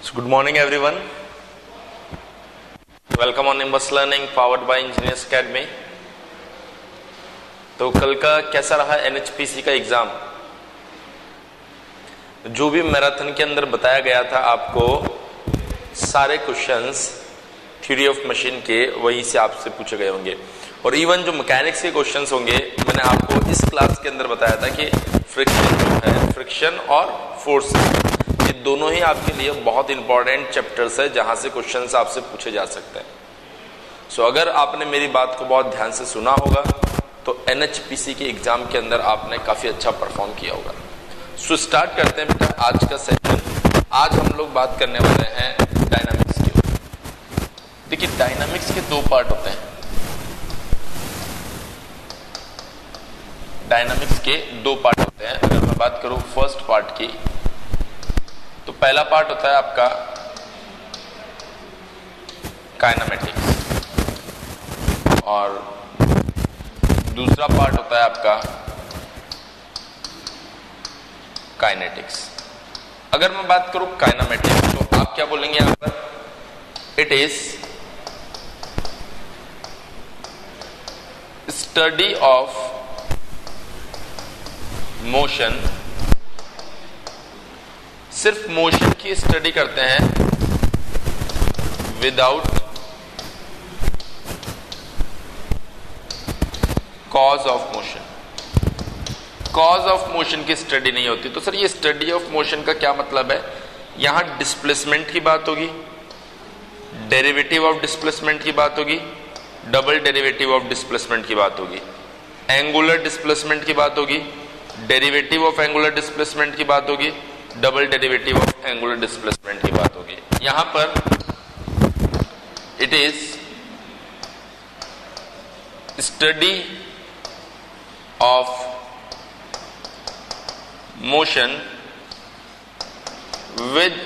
So good morning everyone. Welcome on Nimbus Learning powered by Engineers Academy. तो कल का कैसा रहा NHPC का एग्जाम? जो भी मैराथन के अंदर बताया गया था आपको सारे क्वेश्चंस थ्योरी ऑफ मशीन के वहीं से आपसे पूछे गए होंगे और इवन जो मैकेनिक्स के क्वेश्चंस होंगे मैंने आपको इस क्लास के अंदर बताया था कि फ्रिक्शन जो है, फ्रिक्शन और फोर्स, ये दोनों ही आपके लिए बहुत इंपॉर्टेंट चैप्टर्स है जहां से क्वेश्चंस आपसे पूछे जा सकते हैं। सो अगर आपने मेरी बात को बहुत ध्यान से सुना होगा तो NHPC के एग्जाम के अंदर आपने काफी अच्छा परफॉर्म किया होगा। सो स्टार्ट करते हैं बेटा आज का सेशन। आज हम लोग बात करने वाले हैं डायनामिक्स के ऊपर। देखिए डायनामिक्स के दो पार्ट होते हैं। डायनामिक्स के दो पार्ट होते हैं। अगर मैं बात करूं फर्स्ट पार्ट की तो पहला पार्ट होता है आपका काइनेमेटिक्स और दूसरा पार्ट होता है आपका काइनेटिक्स। अगर मैं बात करूं काइनेमेटिक्स तो आप क्या बोलेंगे यहां पर? It is study of motion, सिर्फ मोशन की स्टडी करते हैं without cause of motion. Cause of motion की स्टडी नहीं होती। तो सर ये स्टडी ऑफ मोशन का क्या मतलब है? यहां डिस्प्लेसमेंट की बात होगी, डेरिवेटिव ऑफ डिस्प्लेसमेंट की बात होगी, डबल डेरिवेटिव ऑफ डिस्प्लेसमेंट की बात होगी, एंगुलर डिस्प्लेसमेंट की बात होगी, डेरिवेटिव ऑफ एंगुलर डिस्प्लेसमेंट की बात होगी, double derivative of angular displacement की बात होगी। यहां पर it is study of motion with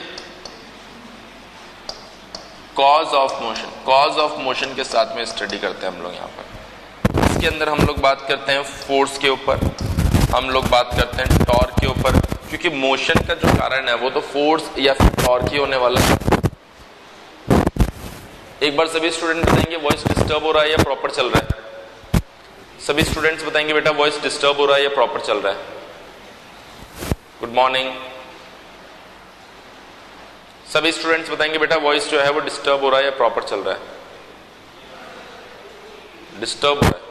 cause of motion. Cause of motion के साथ में स्टडी करते हैं हम लोग यहां पर। इसके अंदर हम लोग बात करते हैं फोर्स के ऊपर, हम लोग बात करते हैं टॉर्क के ऊपर, क्योंकि मोशन का जो कारण है वो तो फोर्स या फिर टॉर्क ही होने वाला है। एक बार सभी स्टूडेंट बताएंगे वॉइस डिस्टर्ब हो रहा है या प्रॉपर चल रहा है? सभी स्टूडेंट्स बताएंगे बेटा वॉइस डिस्टर्ब हो रहा है या प्रॉपर चल रहा है? Good morning. सभी स्टूडेंट्स बताएंगे बेटा वॉइस जो है वो डिस्टर्ब हो रहा है या प्रॉपर चल रहा है? डिस्टर्ब हो रहा है।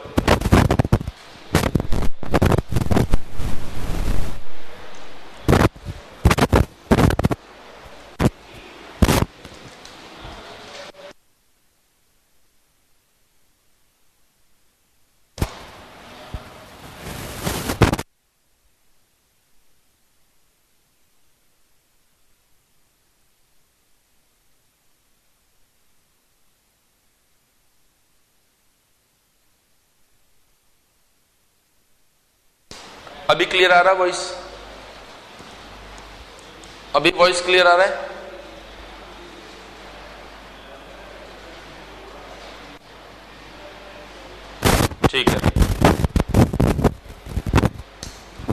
अभी क्लियर आ रहा है वॉइस? अभी वॉइस क्लियर आ रहा है? ठीक है,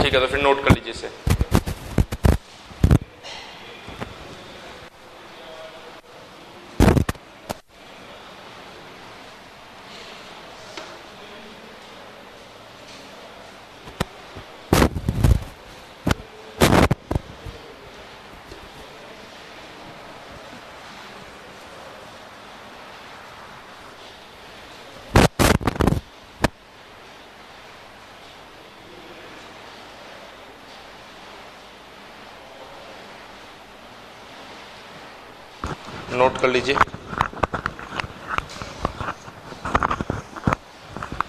ठीक है, तो फिर नोट कर लीजिए इसे। नोट कर लीजिए।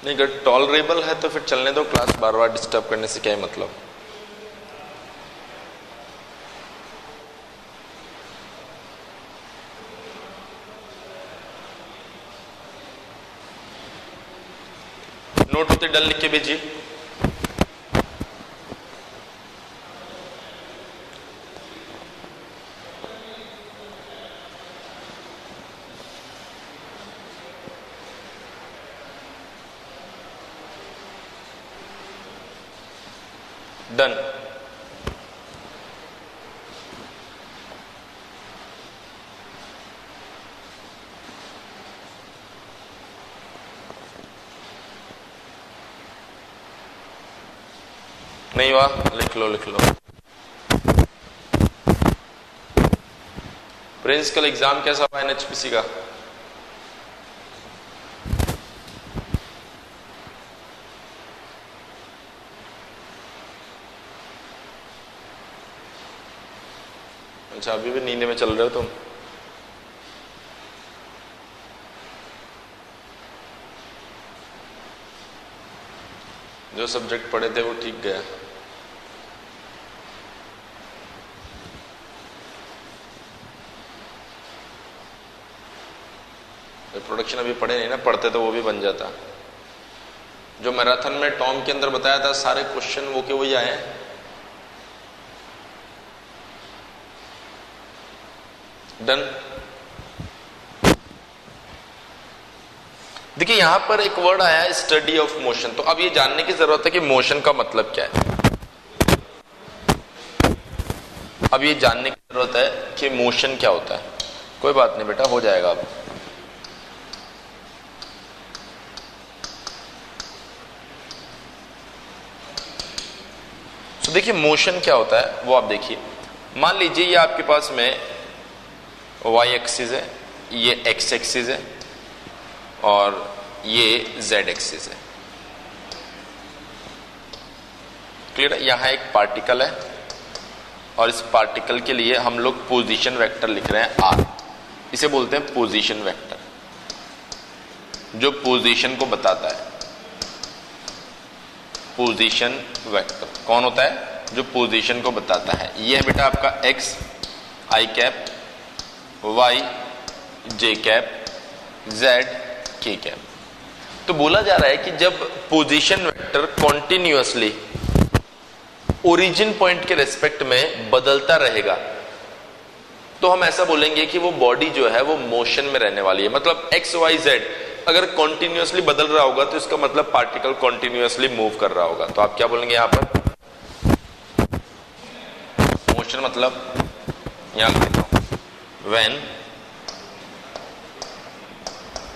नहीं, अगर टॉलरेबल है तो फिर चलने दो, क्लास बार बार डिस्टर्ब करने से क्या है मतलब? नोट होते डल लिख के भेजिए। डन। नहीं हुआ? लिख लो लिख लो। प्रिंस कल एग्जाम कैसा हुआ एनएचपीसी का? अच्छा अभी भी नींद में चल रहे हो तुम? जो सब्जेक्ट पढ़े थे वो ठीक गया? प्रोडक्शन अभी पढ़े नहीं ना, पढ़ते तो वो भी बन जाता। जो मैराथन में टॉम के अंदर बताया था सारे क्वेश्चन वो के वही आए हैं। डन। देखिए यहां पर एक वर्ड आया है स्टडी ऑफ मोशन, तो अब ये जानने की जरूरत है कि मोशन का मतलब क्या है। अब ये जानने की जरूरत है कि मोशन क्या होता है। कोई बात नहीं बेटा, हो जाएगा अब। तो देखिए मोशन क्या होता है वो आप देखिए। मान लीजिए ये आपके पास में y एक्सिस है, ये x एक्सिस है और ये z एक्सिस है। क्लियर है? यहां एक पार्टिकल है और इस पार्टिकल के लिए हम लोग पोजीशन वेक्टर लिख रहे हैं r। इसे बोलते हैं पोजीशन वेक्टर, जो पोजीशन को बताता है। पोजीशन वेक्टर कौन होता है? जो पोजीशन को बताता है। यह है बेटा आपका x i cap, y j cap, z k cap. तो बोला जा रहा है कि जब position vector continuously origin point के रेस्पेक्ट में बदलता रहेगा तो हम ऐसा बोलेंगे कि वो बॉडी जो है वो मोशन में रहने वाली है। मतलब x y z अगर कॉन्टिन्यूअसली बदल रहा होगा तो इसका मतलब पार्टिकल कॉन्टिन्यूअसली मूव कर रहा होगा। तो आप क्या बोलेंगे यहां पर? मोशन मतलब यहां लिखता हूं, when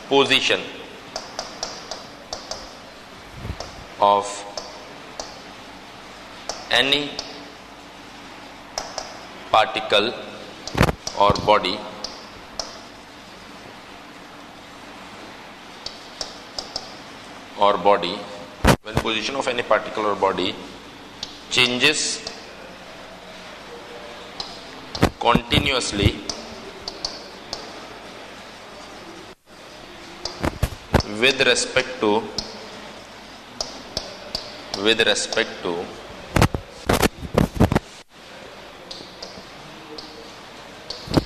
position of any particle और body when position of any particle or body changes continuously with respect to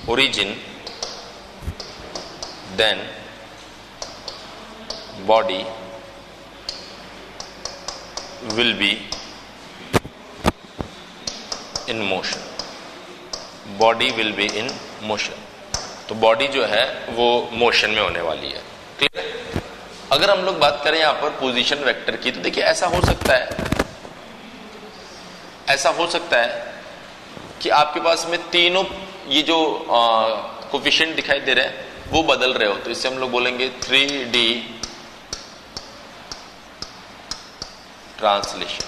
origin, then body will be in motion। Body will be in motion. तो body जो है वो motion में होने वाली है। Clear है? अगर हम लोग बात करें यहां पर पोजीशन वेक्टर की, तो देखिए ऐसा हो सकता है कि आपके पास में तीनों ये जो कोफिशिएंट दिखाई दे रहे हैं वो बदल रहे हो। तो इससे हम लोग बोलेंगे 3D ट्रांसलेशन।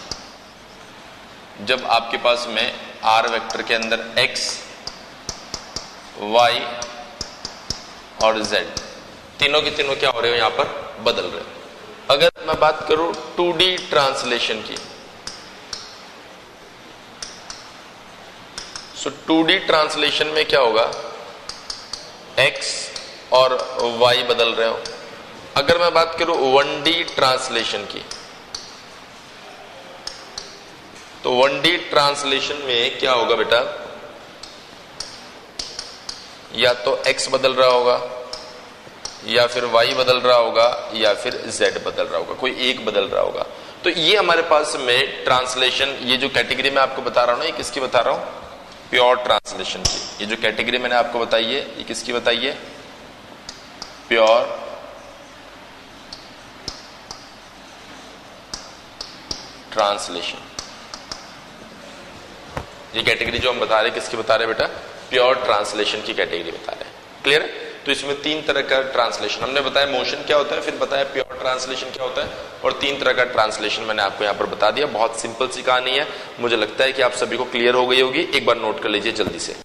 जब आपके पास में r वेक्टर के अंदर x, y और z तीनों के तीनों क्या हो रहे हो? यहां पर बदल रहे हो। अगर मैं बात करूं 2D ट्रांसलेशन की, सो 2D ट्रांसलेशन में क्या होगा? x और y बदल रहे हो। अगर मैं बात करूं 1D ट्रांसलेशन की, तो 1D ट्रांसलेशन में क्या होगा बेटा? या तो x बदल रहा होगा, या फिर y बदल रहा होगा, या फिर z बदल रहा होगा। कोई एक बदल रहा होगा। तो ये हमारे पास में ट्रांसलेशन, ये जो कैटेगरी मैं आपको बता रहा हूं ना, ये किसकी बता रहा हूं? प्योर ट्रांसलेशन की। ये जो कैटेगरी मैंने आपको बताई है ये किसकी बताई है? Pure translation. ये कैटेगरी जो हम बता रहे हैं किसकी बता रहे हैं बेटा? प्योर ट्रांसलेशन की कैटेगरी बता रहे हैं। क्लियर है? तो इसमें 3 तरह का ट्रांसलेशन हमने बताया, मोशन क्या होता है, फिर बताया प्योर ट्रांसलेशन क्या होता है, और 3 तरह का ट्रांसलेशन मैंने आपको यहाँ पर बता दिया। बहुत सिंपल सी कहानी है, मुझे लगता है कि आप सभी को क्लियर हो गई होगी। एक बार नोट कर लीजिए जल्दी से।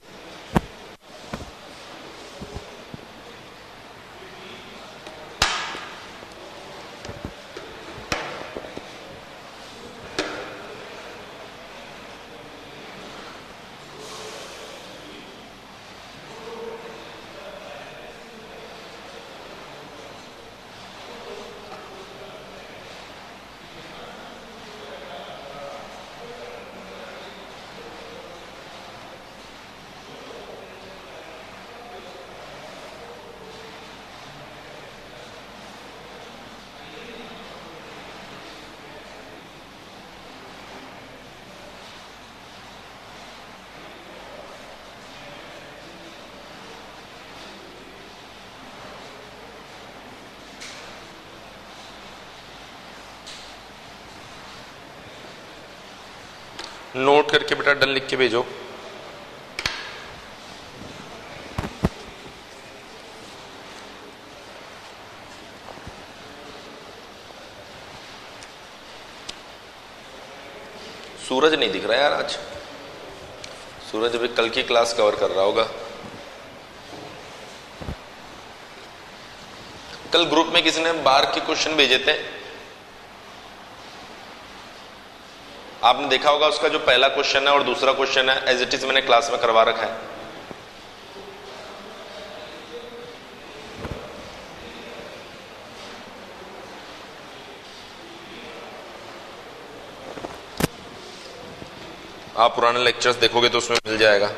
नोट करके बेटा डन लिख के भेजो। सूरज नहीं दिख रहा यार आज, सूरज अभी कल की क्लास कवर कर रहा होगा। कल ग्रुप में किसी ने बार के क्वेश्चन भेजे थे, आपने देखा होगा उसका जो पहला क्वेश्चन है और दूसरा क्वेश्चन है एज इट इज मैंने क्लास में करवा रखा है। आप पुराने लेक्चर्स देखोगे तो उसमें मिल जाएगा।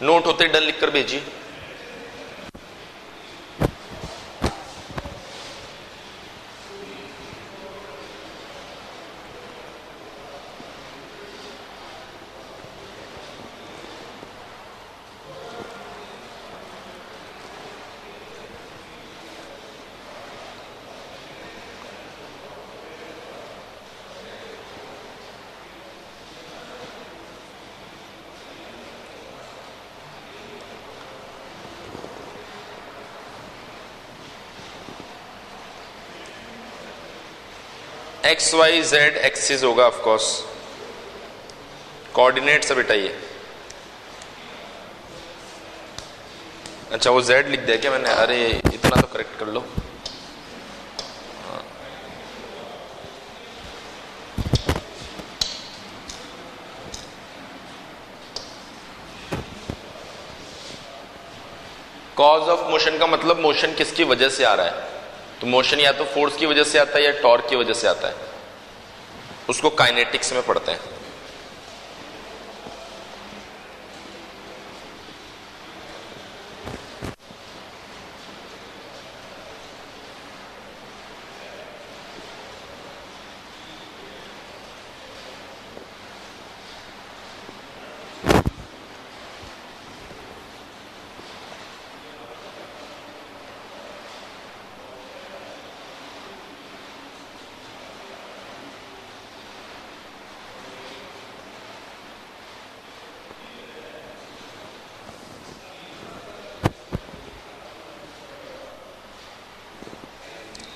नोट होते डन लिखकर भेजिए। एक्स वाई जेड एक्सिस होगा ऑफ कोर्स, कोऑर्डिनेट से बेटा ये। अच्छा वो जेड लिख दिया क्या मैंने, अरे इतना तो करेक्ट कर लो। कॉज ऑफ मोशन का मतलब मोशन किसकी वजह से आ रहा है, तो मोशन या तो फोर्स की वजह से आता है या टॉर्क की वजह से आता है, उसको काइनेटिक्स में पढ़ते हैं।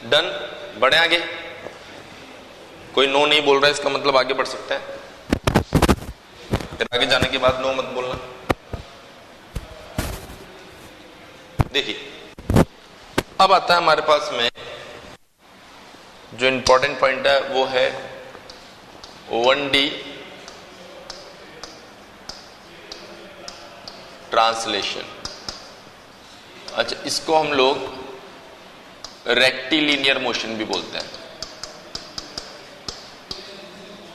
डन, बढ़े आगे। कोई नो नहीं बोल रहा है इसका मतलब आगे बढ़ सकता है, फिर आगे जाने के बाद नो मत बोलना। देखिए अब आता है हमारे पास में जो इंपॉर्टेंट पॉइंट है वो है 1D ट्रांसलेशन। अच्छा इसको हम लोग रेक्टिलिनियर मोशन भी बोलते हैं,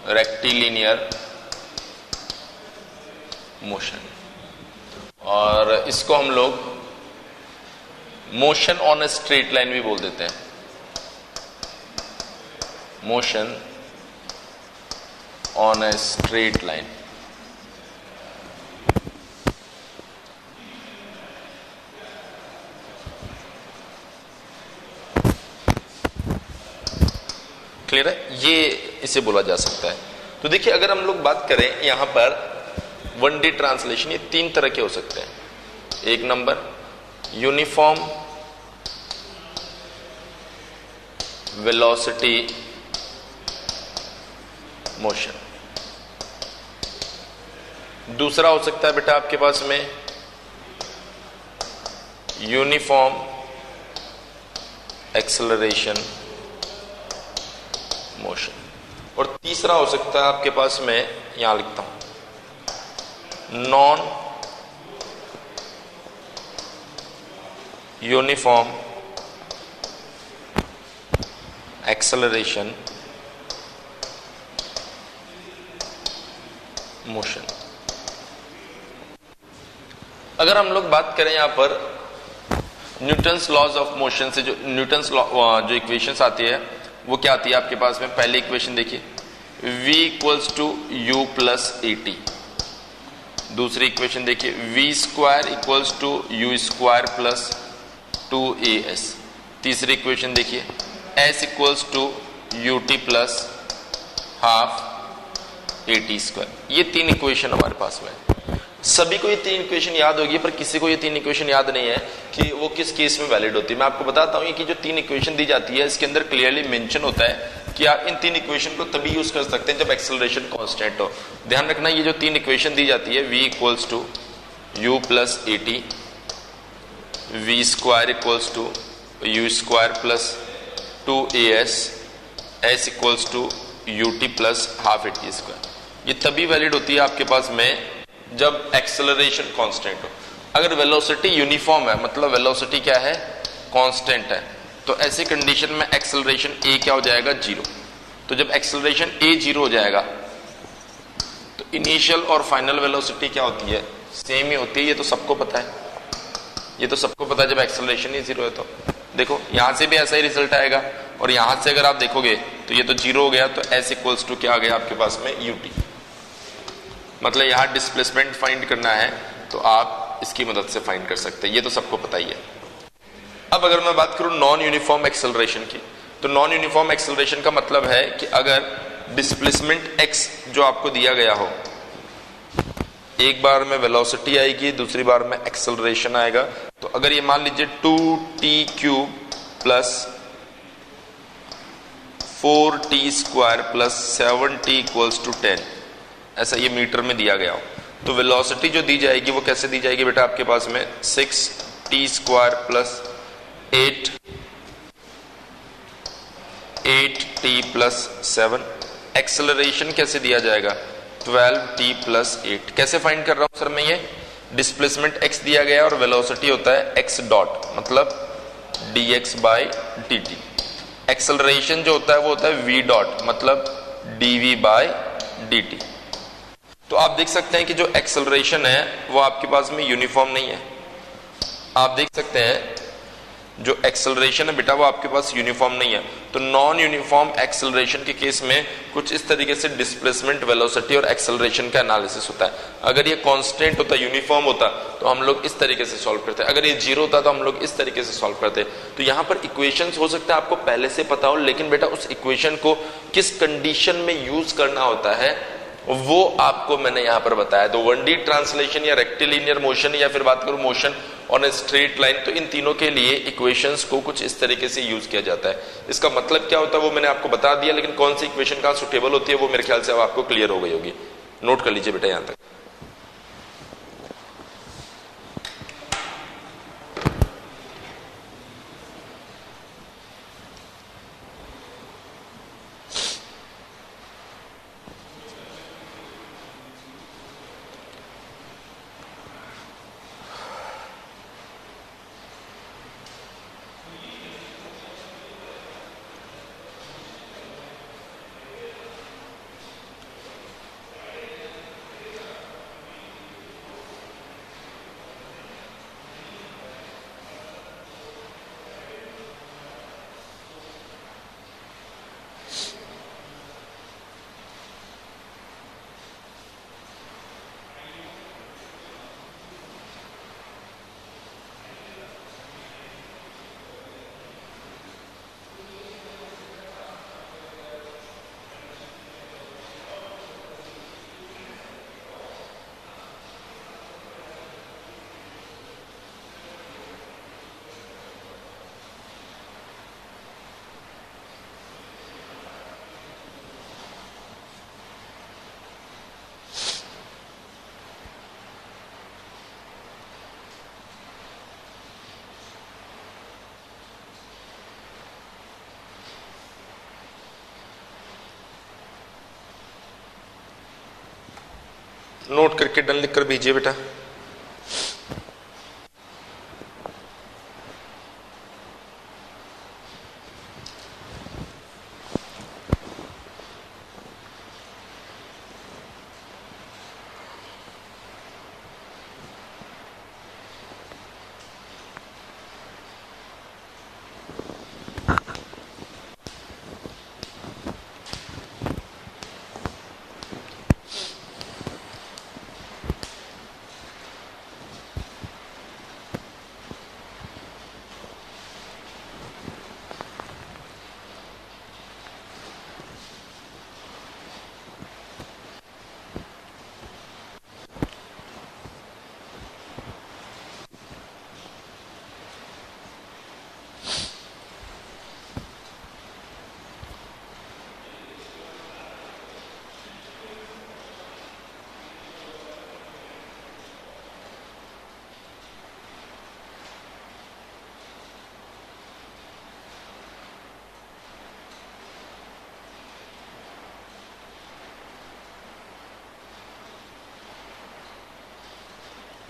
रेक्टिलिनियर मोशन, और इसको हम लोग motion on a straight line भी बोल देते हैं, motion on a straight line. Clear है, ये इसे बोला जा सकता है। तो देखिए अगर हम लोग बात करें यहां पर वन डे ट्रांसलेशन, ये तीन तरह के हो सकते हैं। एक नंबर यूनिफॉर्म वेलोसिटी मोशन, दूसरा हो सकता है बेटा आपके पास में यूनिफॉर्म एक्सेलरेशन मोशन, और तीसरा हो सकता है आपके पास में, यहां लिखता हूं, नॉन यूनिफॉर्म एक्सेलरेशन मोशन। अगर हम लोग बात करें यहां पर न्यूटन्स लॉज ऑफ मोशन से, जो न्यूटन्स लॉ जो इक्वेशंस आती है वो क्या आती है आपके पास में। पहली इक्वेशन देखिए, v equals to u plus a t. दूसरी इक्वेशन देखिए, v square equals to u square plus 2as। तीसरी इक्वेशन देखिए, s equals to u t plus half a t square. ये तीन इक्वेशन हमारे पास में, सभी को ये तीन इक्वेशन याद होगी, पर किसी को ये तीन इक्वेशन याद नहीं है कि वो किस केस में वैलिड होती है। मैं आपको बताता हूं कि जो तीन इक्वेशन दी जाती है इसके अंदर क्लियरली मेंशन होता है कि आप इन तीन इक्वेशन को तभी यूज कर सकते हैं जब एक्सेलरेशन कांस्टेंट हो। ध्यान रखना, ये जो तीन इक्वेशन दी जाती है, v equals to u plus a t, v square equals to u square plus 2as, s equals to u t plus half a t square, ये तभी वैलिड होती है आपके पास में जब एक्सेलरेशन कांस्टेंट हो। अगर वेलोसिटी यूनिफॉर्म है, मतलब वेलोसिटी क्या है, कांस्टेंट है, तो ऐसी कंडीशन में एक्सेलरेशन a क्या हो जाएगा, 0। तो जब एक्सेलरेशन a 0 हो जाएगा तो इनिशियल और फाइनल वेलोसिटी क्या होती है, सेम ही होती है। ये तो सबको पता है, ये तो सबको पता है जब एक्सेलरेशन ही 0 है। तो देखो यहां से भी ऐसा ही रिजल्ट आएगा, और यहां से अगर आप देखोगे तो ये तो 0 हो गया, तो s इक्वल्स टू क्या आ गया आपके पास में, ut। मतलब यहां डिस्प्लेसमेंट फाइंड करना है तो आप इसकी मदद से फाइंड कर सकते हैं, ये तो सबको पता ही है। अब अगर मैं बात करूं नॉन यूनिफॉर्म एक्सेलरेशन की, तो नॉन यूनिफॉर्म एक्सेलरेशन का मतलब है कि अगर डिस्प्लेसमेंट x जो आपको दिया गया हो, एक बार में वेलोसिटी आएगी, दूसरी बार में एक्सेलरेशन आएगा, तो अगर ये मान लीजिए 2t³ plus 4t square plus 7t equals to 10, ऐसा ये मीटर में दिया गया हो, तो वेलोसिटी जो दी जाएगी वो कैसे दी जाएगी बेटा आपके पास में, 6t square plus 8t plus 7। Acceleration कैसे दिया जाएगा, 12t प्लस 8। कैसे फाइंड कर रहा हूं सर मैं, ये डिस्प्लेसमेंट x दिया गया और वेलोसिटी होता है x डॉट, मतलब dx बाई dt। एक्सेलरेशन जो होता है वो होता है v डॉट, मतलब dv बाई dt। तो आप देख सकते हैं कि जो एक्सेलरेशन है वो आपके पास में यूनिफॉर्म नहीं है। आप देख सकते हैं जो एक्सेलरेशन है बेटा वो आपके पास यूनिफॉर्म नहीं है। तो नॉन यूनिफॉर्म एक्सेलरेशन के केस में कुछ इस तरीके से डिस्प्लेसमेंट, वेलोसिटी और एक्सेलरेशन का एनालिसिस होता है। अगर ये कांस्टेंट होता, यूनिफॉर्म होता, तो हम लोग इस तरीके से सॉल्व करते हैं। अगर ये 0 होता तो हम लोग इस तरीके से सॉल्व करते। तो यहाँ पर इक्वेशंस हो सकता है आपको पहले से पता हो, लेकिन बेटा उस इक्वेशन को किस कंडीशन में यूज करना होता है वो आपको मैंने यहां पर बताया। तो 1D ट्रांसलेशन या रेक्टिलिनियर मोशन, या फिर बात करूं motion on a straight line, तो इन तीनों के लिए इक्वेशंस को कुछ इस तरीके से यूज किया जाता है। इसका मतलब क्या होता है वो मैंने आपको बता दिया, लेकिन कौन सी इक्वेशन कहां सुटेबल होती है वो मेरे ख्याल से अब आपको क्लियर हो गई होगी। नोट कर लीजिए बेटा यहां तक। नोट करके डन लिख कर भेजिए बेटा।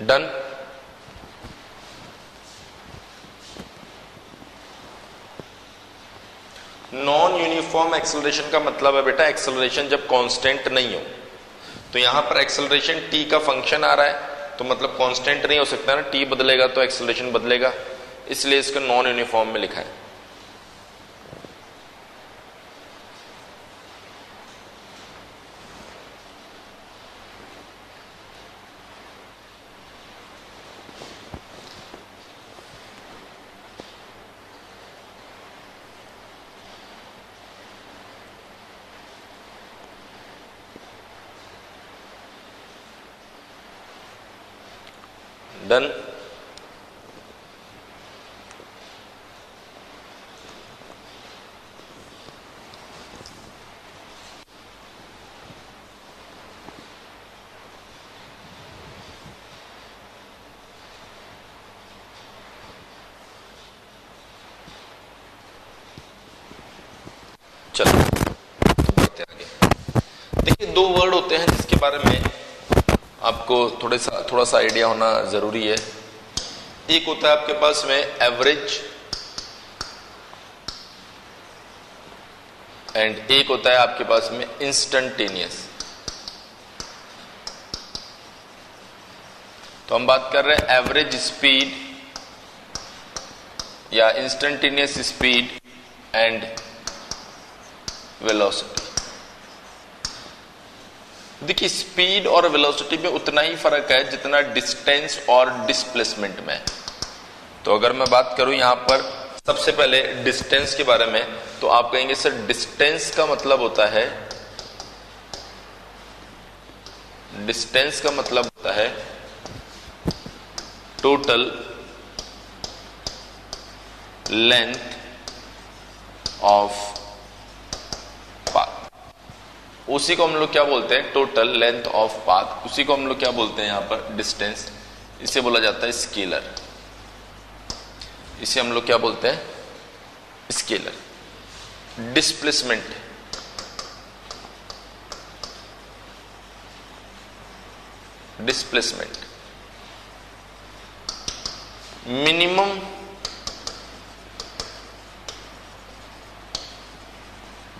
डन। नॉन यूनिफॉर्म एक्सेलरेशन का मतलब है बेटा एक्सेलरेशन जब कांस्टेंट नहीं हो। तो यहां पर एक्सेलरेशन टी का फंक्शन आ रहा है तो मतलब कांस्टेंट नहीं हो सकता ना, टी बदलेगा तो एक्सेलरेशन बदलेगा, इसलिए इसको नॉन यूनिफॉर्म में लिखा है। डन। चलो बढ़ते आगे। देखिए दो वर्ड होते हैं जिसके बारे में आपको थोड़ा सा आइडिया होना जरूरी है। एक होता है आपके पास में एवरेज एंड एक होता है आपके पास में इंस्टेंटेनियस। तो हम बात कर रहे हैं एवरेज स्पीड या इंस्टेंटेनियस स्पीड एंड वेलोसिटी। देखिए स्पीड और वेलोसिटी में उतना ही फर्क है जितना डिस्टेंस और डिस्प्लेसमेंट में। तो अगर मैं बात करूं यहां पर सबसे पहले डिस्टेंस के बारे में, तो आप कहेंगे सर डिस्टेंस का मतलब होता है, डिस्टेंस का मतलब होता है टोटल लेंथ ऑफ पाथ। उसी को हम लोग क्या बोलते हैं, टोटल लेंथ ऑफ पाथ। उसी को हम लोग क्या बोलते हैं यहां पर, डिस्टेंस। इसे बोला जाता है स्केलर। इसे हम लोग क्या बोलते हैं, scalar. Displacement minimum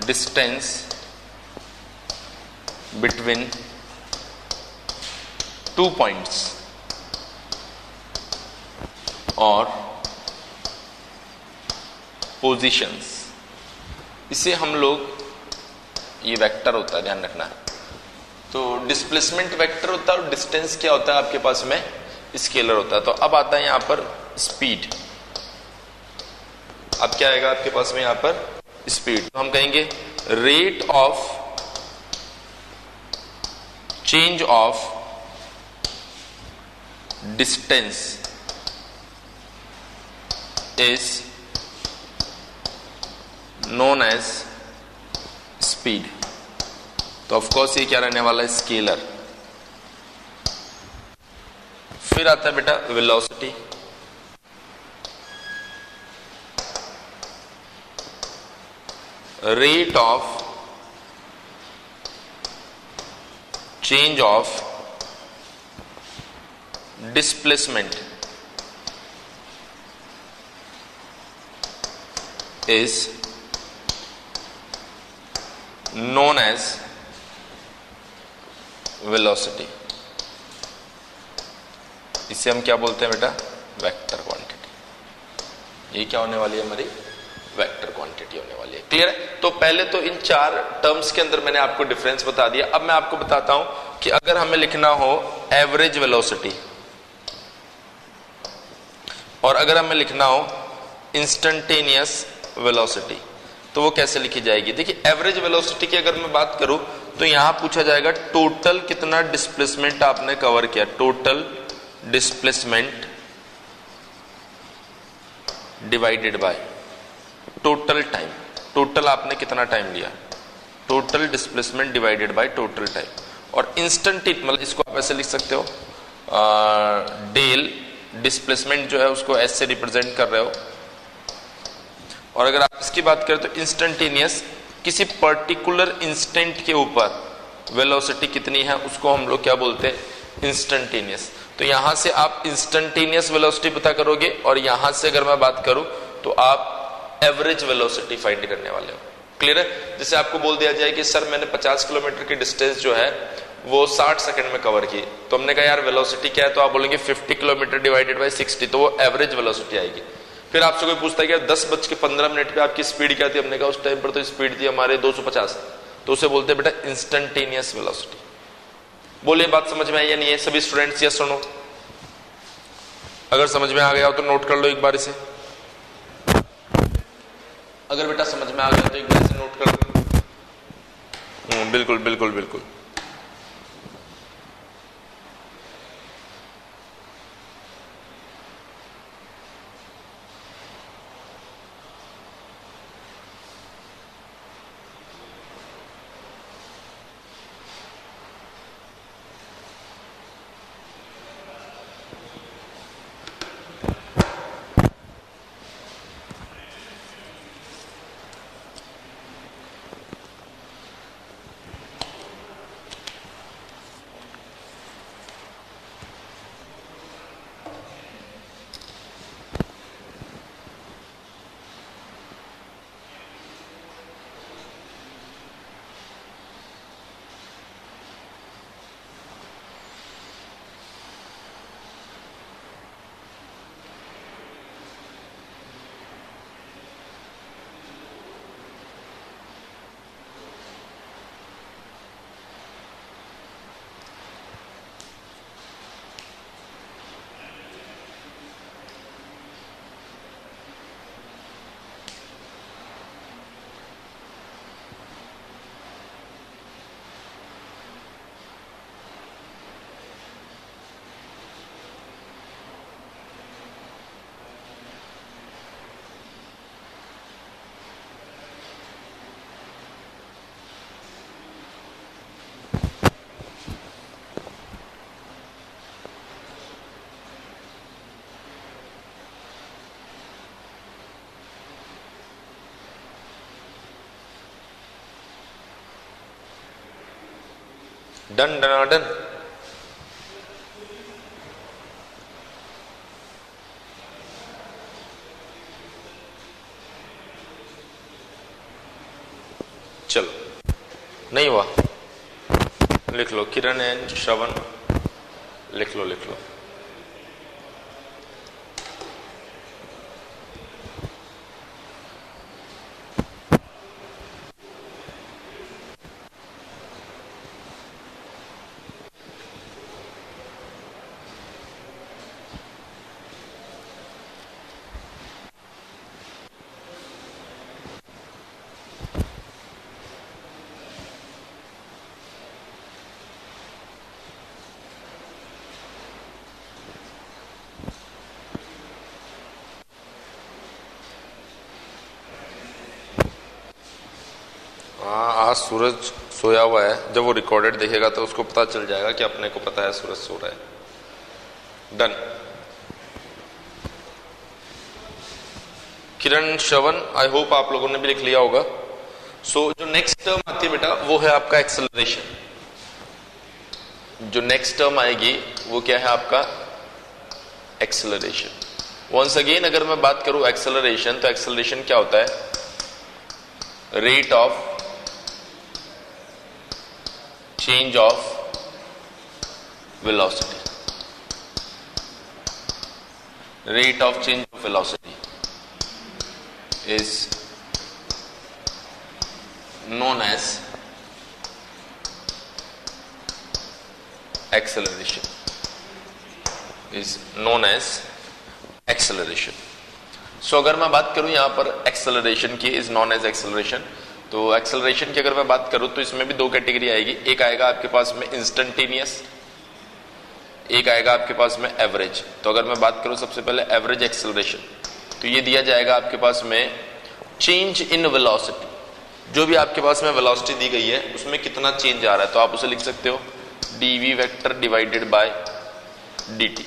distance between 2 points और पोजीशंस। इसे हम लोग, ये वेक्टर होता है, ध्यान रखना। तो डिस्प्लेसमेंट वेक्टर होता है और डिस्टेंस क्या होता है आपके पास में, स्केलर होता है। तो अब आता है यहां पर स्पीड। अब क्या आएगा आपके पास में यहां पर, स्पीड। तो हम कहेंगे rate of change of distance is known as speed। तो ऑफ कोर्स ये क्या रहने वाला है, स्केलर। फिर आता है बेटा velocity. Rate of change of displacement is known as velocity. इसे हम क्या बोलते हैं बेटा? Vector quantity. ये क्या होने वाली है हमारी? वेक्टर क्वांटिटी होने वाली है। क्लियर है? तो पहले तो इन चार टर्म्स के अंदर मैंने आपको डिफरेंस बता दिया। अब मैं आपको बताता हूं कि अगर हमें लिखना हो एवरेज वेलोसिटी और अगर हमें लिखना हो इंस्टेंटेनियस वेलोसिटी तो वो कैसे लिखी जाएगी। देखिए एवरेज वेलोसिटी की अगर मैं बात करूं तो यहां पूछा जाएगा टोटल कितना डिस्प्लेसमेंट आपने कवर किया, total displacement divided by total time. Total आपने कितना टाइम लिया, total displacement divided by total time. और इंस्टेंट मतलब इसको आप ऐसे लिख सकते हो, डेल डिस्प्लेसमेंट जो है उसको एस से रिप्रेजेंट कर रहे हो। और अगर आप इसकी बात करें तो इंस्टेंटेनियस, किसी पर्टिकुलर इंस्टेंट के ऊपर वेलोसिटी कितनी है उसको हम लोग क्या बोलते हैं? इंस्टेंटेनियस। तो यहां से आप इंस्टेंटेनियस वेलोसिटी पता करोगे और यहां से अगर मैं बात करूं तो आप एवरेज वेलोसिटी फाइंड करने वाले हो। क्लियर है? जैसे आपको बोल दिया जाए कि सर मैंने 50 किलोमीटर की डिस्टेंस जो है वो 60 सेकंड में कवर की, तो हमने कहा यार वेलोसिटी क्या है, तो आप बोलेंगे 50 किलोमीटर डिवाइडेड बाय 60, तो वो एवरेज वेलोसिटी आएगी। फिर आपसे कोई पूछता है कि 10:15 पे आपकी स्पीड क्या थी, हमने कहा उस टाइम पर तो स्पीड थी हमारे 250, तो उसे बोलते हैं बेटा इंस्टेंटेनियस वेलोसिटी। बोलिए बात समझ में आई या नहीं है सभी स्टूडेंट्स? या सुनो, अगर समझ में आ गया हो तो नोट कर लो एक बार इसे। अगर बेटा समझ में आ गया तो एक बार इसे नोट कर लो। बिल्कुल बिल्कुल बिल्कुल। Done done done. चलो नहीं हुआ, लिख लो किरण एंड श्रवण, लिख लो लिख लो। आज सूरज सोया हुआ है, जब वो रिकॉर्डेड देखेगा तो उसको पता चल जाएगा कि अपने को पता है सूरज सो रहा है। Done. Kiran Shravan, I hope आप लोगों ने भी लिख लिया होगा। सो जो नेक्स्ट टर्म आती है बेटा वो है आपका एक्सेलरेशन। जो नेक्स्ट टर्म आएगी वो क्या है आपका एक्सेलरेशन। वंस अगेन अगर मैं बात करूं एक्सेलरेशन, तो एक्सेलरेशन क्या होता है? Rate of change of velocity, rate of change of velocity is known as acceleration, is known as acceleration. सो अगर मैं बात करूं यहां पर एक्सेलरेशन की, इज नॉन एज एक्सेलरेशन, तो एक्सेलरेशन की अगर मैं बात करूं तो इसमें भी दो कैटेगरी आएगी। एक आएगा आपके पास में इंस्टेंटेनियस, एक आएगा आपके पास में एवरेज। तो अगर मैं बात करूं सबसे पहले एवरेज एक्सेलरेशन, तो ये दिया जाएगा आपके पास में चेंज इन वेलोसिटी, जो भी आपके पास में वेलोसिटी दी गई है उसमें कितना चेंज आ रहा है, तो आप उसे लिख सकते हो dv vector divided by dt।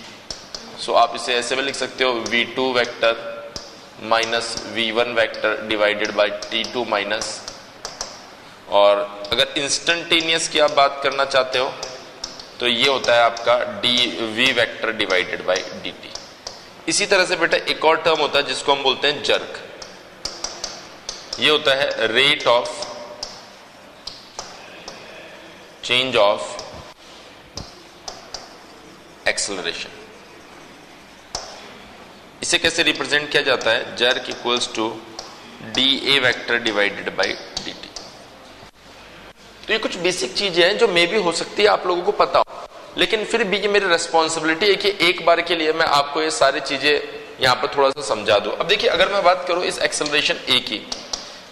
सो आप इसे ऐसे में लिख सकते हो v2 vector minus v1 vector divided bye t2 minus, और अगर इंस्टेंटेनियस की आप बात करना चाहते हो तो ये होता है आपका dv vector divided by dt। इसी तरह से बेटा एक और टर्म होता है जिसको हम बोलते हैं जर्क। ये होता है rate of change of acceleration. इसे कैसे रिप्रेजेंट किया जाता है? Jerk equals to dA vector divided by dt। तो ये कुछ बेसिक चीजें हैं जो मे भी हो सकती है आप लोगों को पता हो, लेकिन फिर भी ये मेरी रेस्पॉन्सिबिलिटी है कि एक बार के लिए मैं आपको ये सारी चीजें यहां पर थोड़ा सा समझा दूं। अब देखिए अगर मैं बात करूं इस एक्सेलरेशन ए की,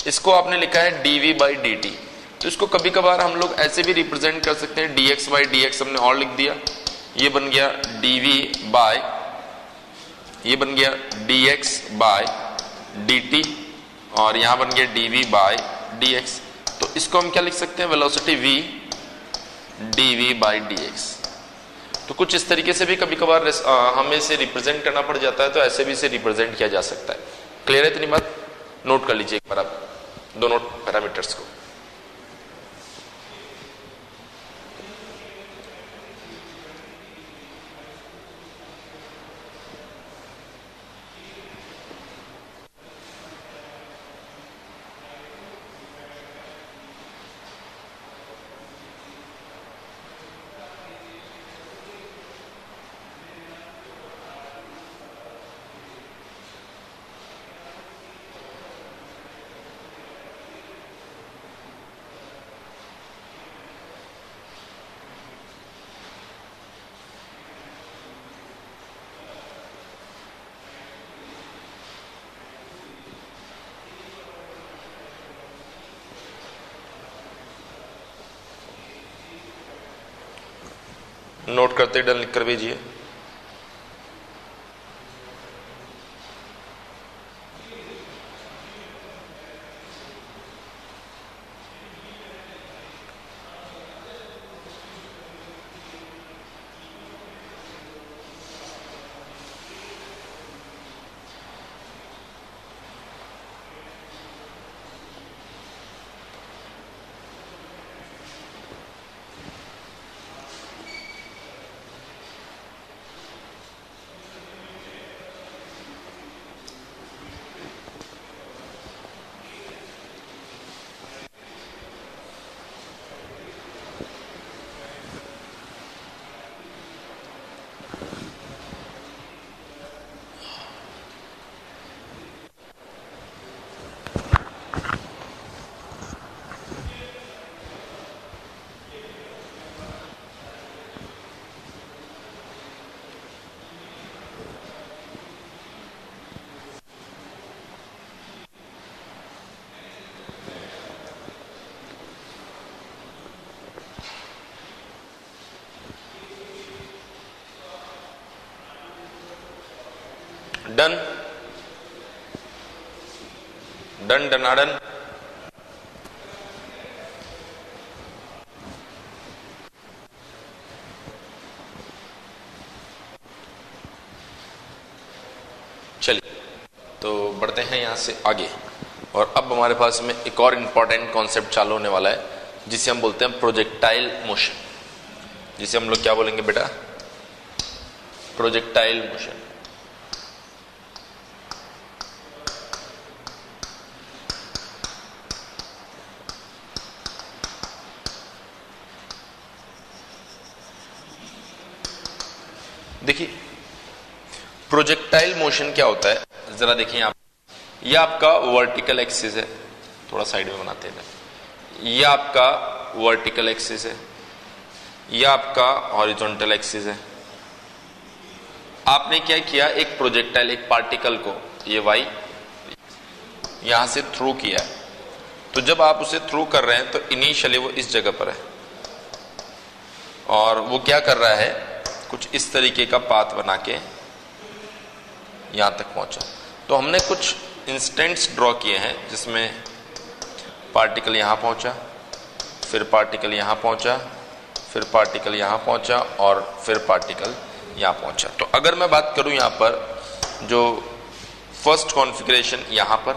इसको आपने लिखा है dv बाई dt, तो इसको कभी कभार हम लोग ऐसे भी रिप्रेजेंट कर सकते हैं dx बाई dx, हमने और लिख दिया, ये बन गया dv बाय, ये बन गया dx बाय dt, और यहां बन गया dv बाय dx। तो इसको हम क्या लिख सकते हैं? Velocity v dv by dx। तो कुछ इस तरीके से भी कभी कभार हमें इसे रिप्रेजेंट करना पड़ जाता है, तो ऐसे भी इसे रिप्रेजेंट किया जा सकता है। क्लियर है इतनी बात? नोट कर लीजिए एक बार आप दोनों पैरामीटर्स को। नोट करते डन लिख कर भेजिए। डन डन डनाडन। चलिए तो बढ़ते हैं यहां से आगे, और अब हमारे पास में एक और इंपॉर्टेंट कॉन्सेप्ट चालू होने वाला है जिसे हम बोलते हैं प्रोजेक्टाइल मोशन, जिसे हम लोग क्या बोलेंगे बेटा? Projectile motion. देखिए प्रोजेक्टाइल मोशन क्या होता है, जरा देखिए आप, ये आपका वर्टिकल एक्सिस है, थोड़ा साइड में बनाते हैं, ये आपका वर्टिकल एक्सिस है, ये आपका हॉरिजॉन्टल एक्सिस है। आपने क्या किया, एक प्रोजेक्टाइल, एक पार्टिकल को ये वाई यहां से थ्रू किया है, तो जब आप उसे थ्रू कर रहे हैं तो इनिशियली वो इस जगह पर है और वो क्या कर रहा है, कुछ इस तरीके का पाथ बना के यहां तक पहुंचा। तो हमने कुछ इंस्टेंट्स ड्रॉ किए हैं जिसमें पार्टिकल यहां पहुंचा, फिर पार्टिकल यहां पहुंचा, फिर पार्टिकल यहां पहुंचा और फिर पार्टिकल यहां पहुंचा। तो अगर मैं बात करूं यहां पर जो फर्स्ट कॉन्फ़िगरेशन यहां पर,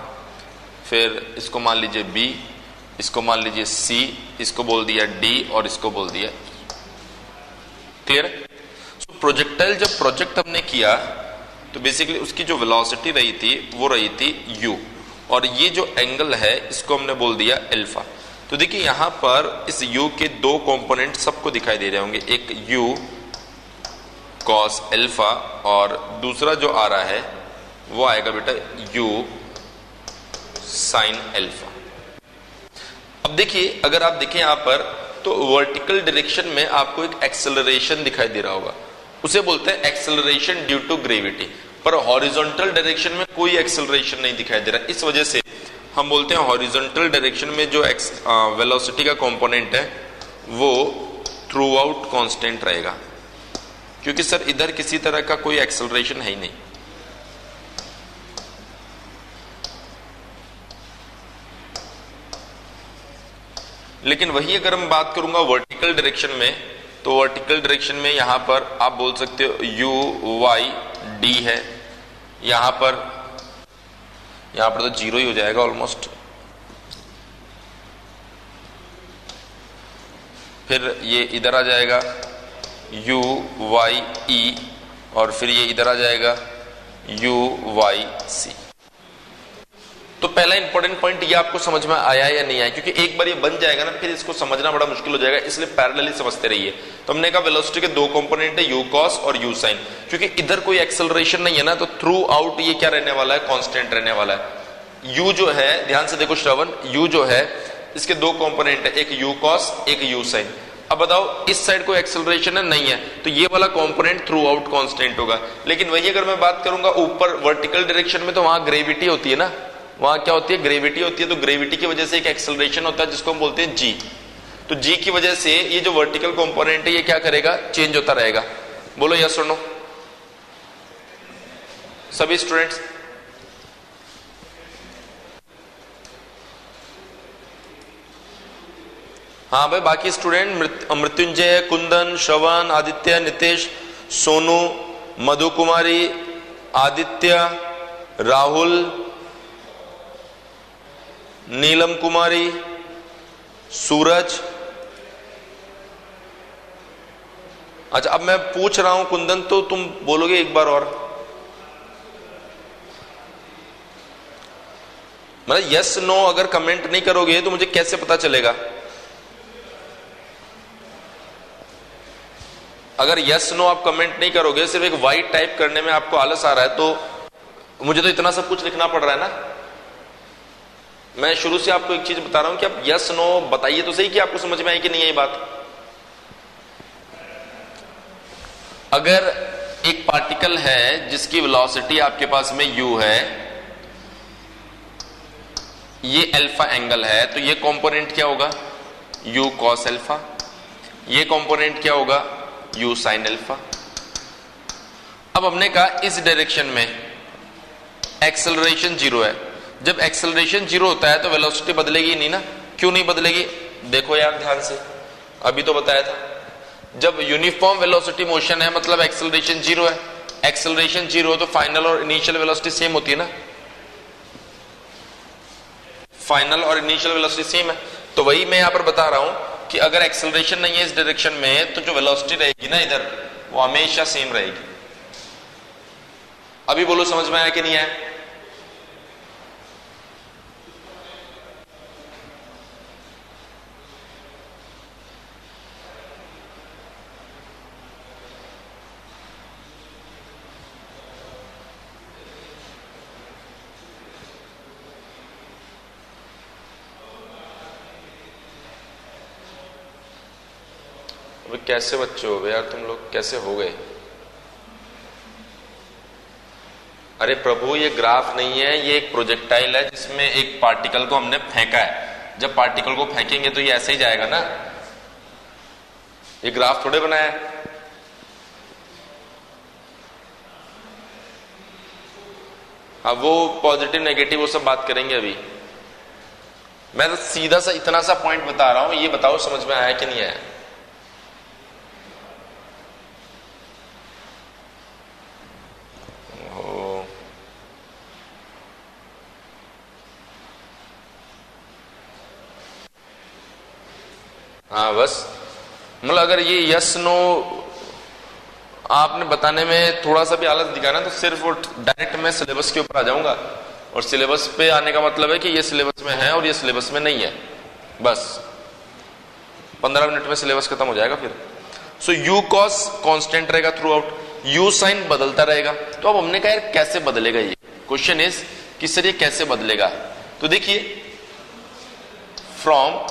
फिर इसको मान लीजिए बी, इसको मान लीजिए सी, इसको बोल दिया डी और इसको बोल दिया। क्लियर? सो प्रोजेक्टाइल जब प्रोजेक्ट हमने किया तो बेसिकली उसकी जो वेलोसिटी रही थी वो रही थी u, और ये जो एंगल है इसको हमने बोल दिया अल्फा। तो देखिए यहां पर इस u के दो कंपोनेंट सबको दिखाई दे रहे होंगे, एक u cos अल्फा और दूसरा जो आ रहा है वो आएगा बेटा u sin अल्फा। अब देखिए अगर आप देखें यहां पर तो वर्टिकल डायरेक्शन में आपको एक एक्सेलरेशन दिखाई दे रहा होगा, उसे बोलते हैं एक्सेलरेशन ड्यू टू ग्रेविटी। पर हॉरिजॉन्टल डायरेक्शन में कोई एक्सेलरेशन नहीं दिखाई दे रहा, इस वजह से हम बोलते हैं हॉरिजॉन्टल डायरेक्शन में जो वेलोसिटी का कंपोनेंट है वो थ्रू आउट कांस्टेंट रहेगा, क्योंकि सर इधर किसी तरह का कोई एक्सेलरेशन है ही नहीं। लेकिन वही अगर हम बात करूंगा वर्टिकल डायरेक्शन में, तो वर्टिकल डायरेक्शन में यहां पर आप बोल सकते हो u y d है, यहां पर तो जीरो ही हो जाएगा ऑलमोस्ट। फिर ये इधर आ जाएगा u y e और फिर ये इधर आ जाएगा u y c। तो पहला इंपॉर्टेंट पॉइंट ये आपको समझ में आया या नहीं आया, क्योंकि एक बार ये बन जाएगा ना फिर इसको समझना बड़ा मुश्किल हो जाएगा, इसलिए पैरेलली समझते रहिए। तो हमने कहा वेलोसिटी के दो कंपोनेंट है u cos और u sin, क्योंकि इधर कोई एक्सेलरेशन नहीं है ना, तो थ्रू आउट ये क्या रहने वाला है, कांस्टेंट रहने वाला है। u जो है, ध्यान से देखो श्रवण, u जो है इसके दो कंपोनेंट है, एक u cos एक u sin। अब बताओ इस साइड कोई एक्सेलरेशन है, नहीं है, तो ये वाला कंपोनेंट थ्रू आउट कांस्टेंट होगा। लेकिन वही अगर मैं बात करूंगा ऊपर वर्टिकल डायरेक्शन में, तो वहां ग्रेविटी होती है ना, वहां क्या होती है, ग्रेविटी होती है। तो ग्रेविटी की वजह से एक एक्सेलरेशन होता है जिसको हम बोलते हैं g। तो g की वजह से ये जो वर्टिकल कंपोनेंट है ये क्या करेगा, चेंज होता रहेगा। बोलो यस और नो सभी स्टूडेंट्स। हाँ भाई बाकी स्टूडेंट, मृत्युंजय, कुंदन, श्रवण, आदित्य, नितेश, सोनू, मधु कुमारी, आदित्य, राहुल, नीलम कुमारी, सूरज। अच्छा अब मैं पूछ रहा हूं कुंदन, तो तुम बोलोगे एक बार और, मतलब यस नो अगर कमेंट नहीं करोगे तो मुझे कैसे पता चलेगा। अगर यस नो आप कमेंट नहीं करोगे, सिर्फ एक वाइट टाइप करने में आपको आलस आ रहा है, तो मुझे तो इतना सब कुछ लिखना पड़ रहा है ना। मैं शुरू से आपको एक चीज बता रहा हूं कि आप यस नो बताइए तो सही कि आपको समझ में आई कि नहीं आई बात। अगर एक पार्टिकल है जिसकी वेलोसिटी आपके पास में u है, ये अल्फा एंगल है, तो ये कंपोनेंट क्या होगा, u cos अल्फा। ये कंपोनेंट क्या होगा, u sin अल्फा। अब हमने कहा इस डायरेक्शन में एक्सेलरेशन जीरो है, जब एक्सेलरेशन जीरो होता है तो वेलोसिटी बदलेगी नहीं ना। क्यों नहीं बदलेगी, देखो यार ध्यान से, अभी तो बताया था, जब यूनिफॉर्म वेलोसिटी मोशन है मतलब एक्सेलरेशन जीरो है। एक्सेलरेशन जीरो हो तो फाइनल और इनिशियल वेलोसिटी सेम होती है ना, फाइनल और इनिशियल वेलोसिटी सेम है। तो वही मैं यहां पर बता रहा हूं कि अगर एक्सेलरेशन नहीं है इस डायरेक्शन में, तो जो वेलोसिटी रहेगी ना इधर, वो हमेशा सेम रहेगी। अभी बोलो समझ में आया कि नहीं आया। अबे कैसे बच्चे हो गए यार तुम लोग, कैसे हो गए? अरे प्रभु ये ग्राफ नहीं है, ये एक प्रोजेक्टाइल है जिसमें एक पार्टिकल को हमने फेंका है। जब पार्टिकल को फेंकेंगे तो ये ऐसे ही जाएगा ना, ये ग्राफ थोड़े बनाया है। अब वो पॉजिटिव नेगेटिव वो सब बात करेंगे अभी। मैं तो सीधा सा इतना सा पॉइंट बता रहा हूं, ये बताओ समझ में आया कि नहीं आया? हाँ बस, मतलब अगर ये यस नो आपने बताने में थोड़ा सा भी आलस दिखाना तो सिर्फ वो डायरेक्ट मैं सिलेबस के ऊपर आ जाऊंगा, और सिलेबस पे आने का मतलब है कि ये सिलेबस में है और ये सिलेबस में नहीं है। बस 15 मिनट में सिलेबस खत्म हो जाएगा फिर। सो यू कॉस कांस्टेंट रहेगा थ्रू आउट, यू साइन बदलता रहेगा। तो अब हमने कहा यार कैसे बदलेगा ये, क्वेश्चन इज कि सर ये कैसे बदलेगा। तो देखिए फ्रॉम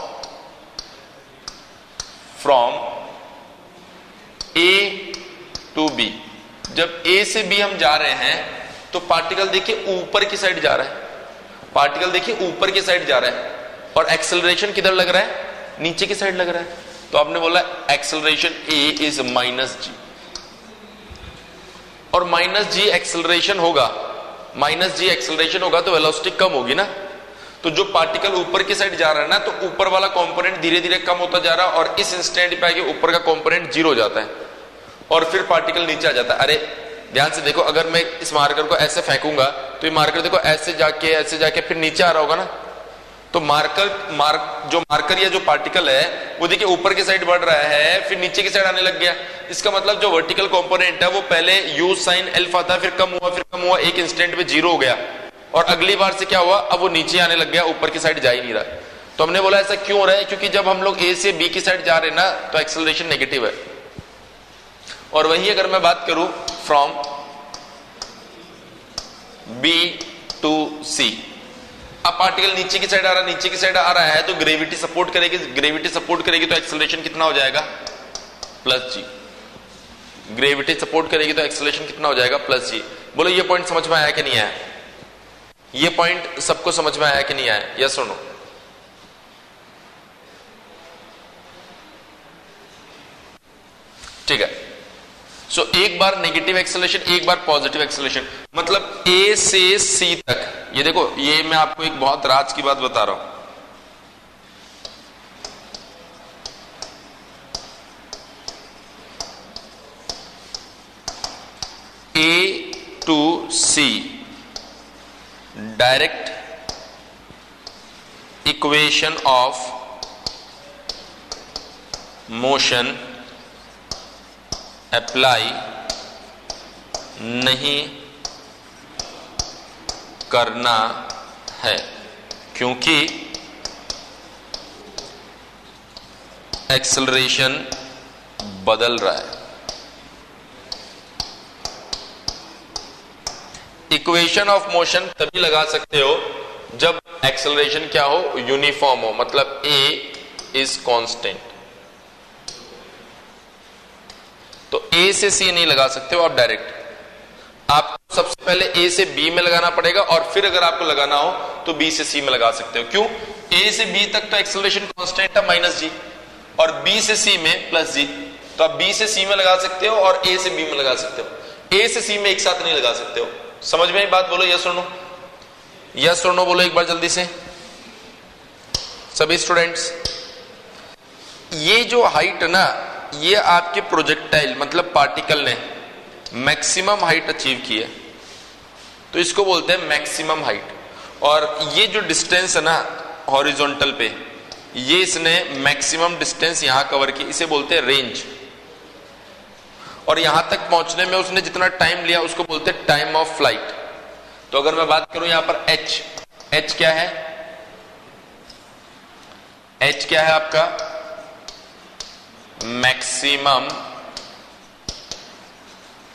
ए टू बी, जब ए से बी हम जा रहे हैं तो पार्टिकल देखिए ऊपर की साइड जा रहा है, पार्टिकल देखिए ऊपर की साइड जा रहा है, और एक्सेलरेशन किधर लग रहा है? नीचे की साइड लग रहा है। तो आपने बोला acceleration A is minus G, और माइनस जी एक्सेलरेशन होगा, माइनस जी एक्सेलरेशन होगा तो वेलोसिटी कम होगी ना। तो जो पार्टिकल ऊपर की साइड जा रहा है ना, तो ऊपर वाला कंपोनेंट धीरे धीरे कम होता जा रहा है, और इस इंस्टेंट पे आके ऊपर का कंपोनेंट जीरो हो जाता है, और फिर पार्टिकल नीचे आ जाता है। अरे ध्यान से देखो, अगर मैं इस मार्कर को ऐसे फेंकूंगा तो ये मार्कर देखो ऐसे जाके फिर नीचे आ रहा होगा ना। तो मार्कर या जो पार्टिकल है वो देखिए ऊपर की साइड बढ़ रहा है, फिर नीचे की साइड आने लग गया। इसका मतलब जो वर्टिकल कंपोनेंट है वो पहले यू साइन एल्फा था, फिर कम हुआ, एक इंस्टेंट पे जीरो हो गया, और अगली बार से क्या हुआ, अब वो नीचे आने लग गया, ऊपर की साइड जा ही नहीं रहा। तो हमने बोला ऐसा क्यों हो रहा है, क्योंकि जब हम लोग ए से बी की साइड जा रहे हैं ना तो एक्सेलरेशन नेगेटिव है। और वही अगर मैं बात करूं फ्रॉम बी टू सी, अब पार्टिकल नीचे की साइड आ रहा है, तो ग्रेविटी सपोर्ट करेगी तो एक्सेलरेशन कितना हो जाएगा? प्लस जी। ग्रेविटी सपोर्ट करेगी तो एक्सेलरेशन कितना हो जाएगा? प्लस जी। बोलो ये पॉइंट समझ में आया कि नहीं आया? ये पॉइंट सबको समझ में आया कि नहीं आया? यस और नो? ठीक है। सो एक बार नेगेटिव एक्सेलरेशन, एक बार पॉजिटिव एक्सेलरेशन, मतलब ए से सी तक। ये देखो, ये मैं आपको एक बहुत राज की बात बता रहा हूं। A to C direct equation of motion apply नहीं करना है, क्योंकि एक्सेलरेशन बदल रहा है। इक्वेशन ऑफ मोशन तभी लगा सकते हो जब एक्सेलरेशन क्या हो? यूनिफॉर्म हो, मतलब ए इज कांस्टेंट। तो ए से सी नहीं लगा सकते हो आप डायरेक्ट, आपको सबसे पहले ए से बी में लगाना पड़ेगा, और फिर अगर आपको लगाना हो तो बी से सी में लगा सकते हो। क्यों? ए से बी तक तो एक्सेलरेशन कांस्टेंट है माइनस जी, और बी से सी में प्लस जी। तो आप बी से सी में लगा सकते हो और ए से बी में लगा सकते हो, ए से सी में एक साथ नहीं लगा सकते हो। समझ में बात? बोलो यस और नो, यस और नो बोलो एक बार जल्दी से सभी स्टूडेंट्स। ये जो हाइट है ना, ये आपके प्रोजेक्टाइल मतलब पार्टिकल ने मैक्सिमम हाइट अचीव की है, तो इसको बोलते हैं मैक्सिमम हाइट। और ये जो डिस्टेंस है ना हॉरिजॉन्टल पे, ये इसने मैक्सिमम डिस्टेंस यहां कवर की, इसे बोलते हैं रेंज। और यहां तक पहुंचने में उसने जितना टाइम लिया उसको बोलते हैं टाइम ऑफ फ्लाइट। तो अगर मैं बात करूं यहां पर एच क्या है? एच क्या है आपका? Maximum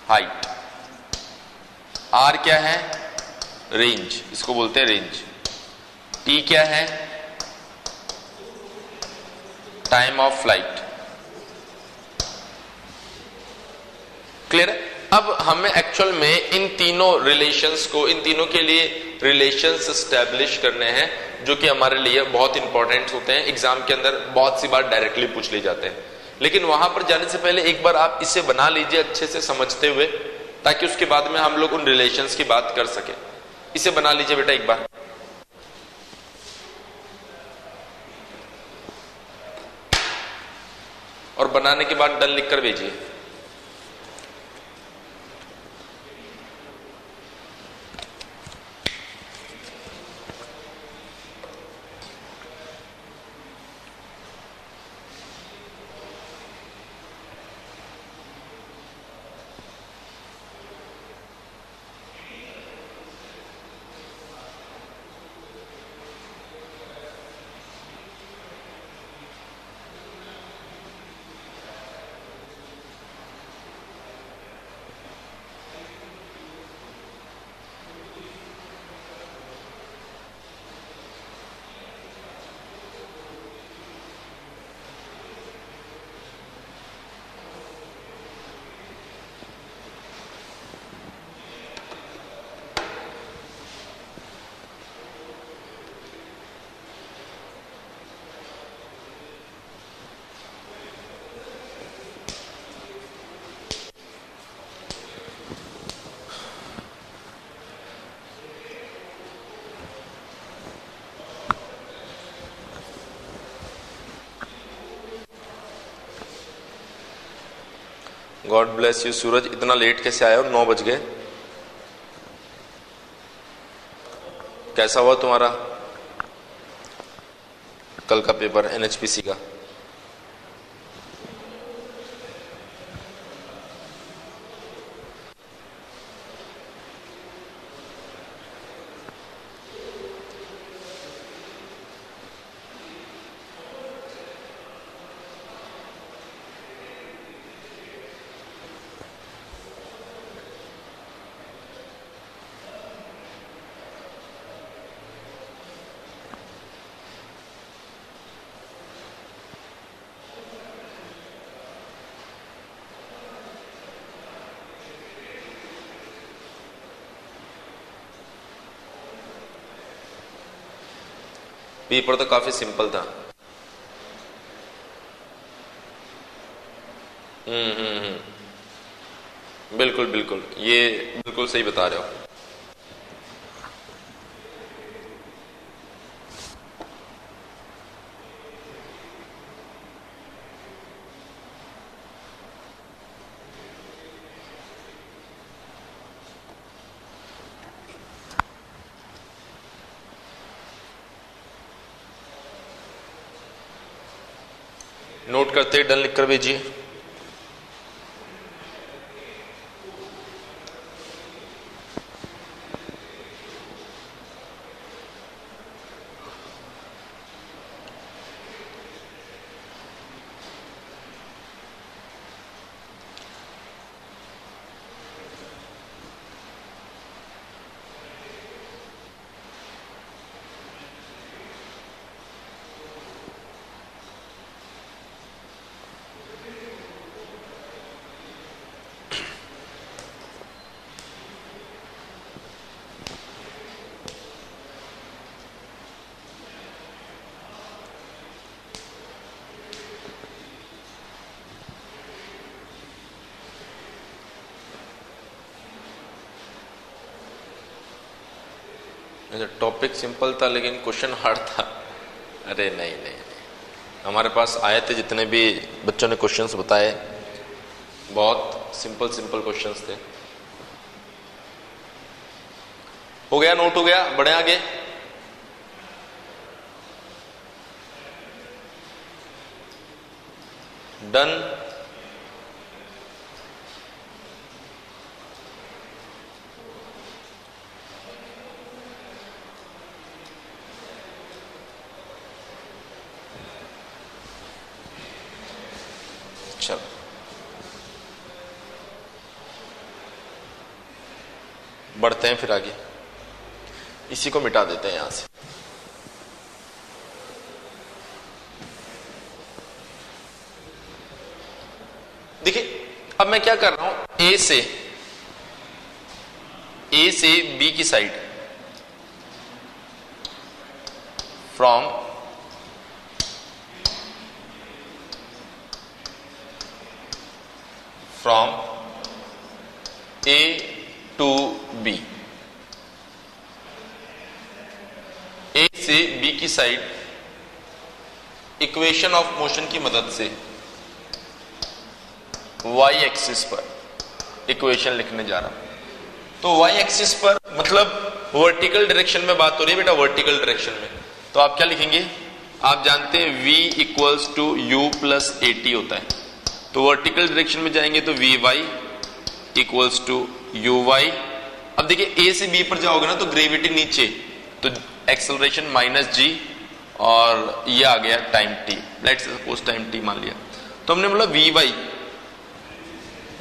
height. आर क्या है? रेंज, इसको बोलते हैं रेंज। टी क्या है? Time of flight. क्लियर है? अब हमें एक्चुअल में इन तीनों रिलेशंस को, इन तीनों के लिए रिलेशंस एस्टेब्लिश करने हैं, जो कि हमारे लिए बहुत इंपॉर्टेंट होते हैं। एग्जाम के अंदर बहुत सी बार डायरेक्टली पूछ ले जाते हैं, लेकिन वहां पर जाने से पहले एक बार आप इसे बना लीजिए अच्छे से समझते हुए, ताकि उसके बाद में हम लोग उन रिलेशंस की बात कर सके। इसे बना लीजिए बेटा एक बार, और बनाने के बाद डन लिखकर भेजिए। गॉड ब्लेस यू सूरज, इतना लेट कैसे आए हो? 9 बज गए। कैसा हुआ तुम्हारा कल का पेपर एनएचपीसी का? पेपर तो काफी सिंपल था। बिल्कुल बिल्कुल, ये बिल्कुल सही बता रहे हो। नोट करते डन लिख कर भेजिए। टॉपिक सिंपल था लेकिन क्वेश्चन हार्ड था। अरे नहीं नहीं, हमारे पास आए थे जितने भी बच्चों ने क्वेश्चंस बताए, बहुत सिंपल सिंपल क्वेश्चंस थे। हो गया, नोट हो गया, बढ़े आगे। डन। चलो बढ़ते हैं फिर आगे, इसी को मिटा देते हैं यहां से। देखिए अब मैं क्या कर रहा हूं, ए से बी की side, from A to B, A से बी की साइड इक्वेशन ऑफ मोशन की मदद से वाई एक्सिस पर इक्वेशन लिखने जा रहा हूं। तो वाई एक्सिस पर मतलब वर्टिकल डायरेक्शन में बात हो रही है बेटा, वर्टिकल डायरेक्शन में। तो आप क्या लिखेंगे, आप जानते हैं v equals to u plus a t होता है। तो वर्टिकल डायरेक्शन में जाएंगे तो v y equals to you y. अब देखिए ए से बी पर जाओगे ना तो ग्रेविटी नीचे, तो एक्सेलरेशन माइनस जी, और ये आ गया time T, let's suppose time T मान लिया। तो हमने बोला वी वाई,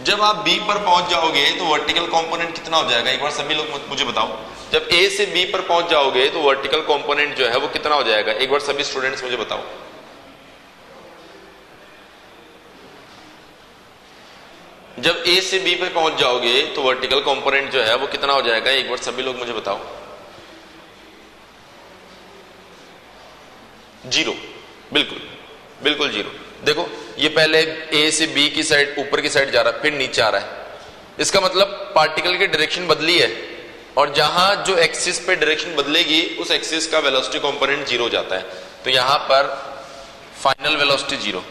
जब आप बी पर पहुंच जाओगे तो वर्टिकल कंपोनेंट कितना हो जाएगा, एक बार सभी लोग मुझे बताओ। जब ए से बी पर पहुंच जाओगे तो वर्टिकल कंपोनेंट जो है वो कितना हो जाएगा, एक बार सभी स्टूडेंट्स मुझे बताओ। जब ए से बी पर पहुंच जाओगे तो वर्टिकल कंपोनेंट जो है वो कितना हो जाएगा, एक बार सभी लोग मुझे बताओ। 0, बिल्कुल 0। देखो ये पहले ए से बी की साइड ऊपर की साइड जा रहा है, फिर नीचे आ रहा है। इसका मतलब पार्टिकल की डायरेक्शन बदली है, और जहां जो एक्सिस पे डायरेक्शन बदलेगी उस एक्सिस का वेलोसिटी कंपोनेंट 0 हो जाता है। तो यहां पर फाइनल वेलोसिटी 0।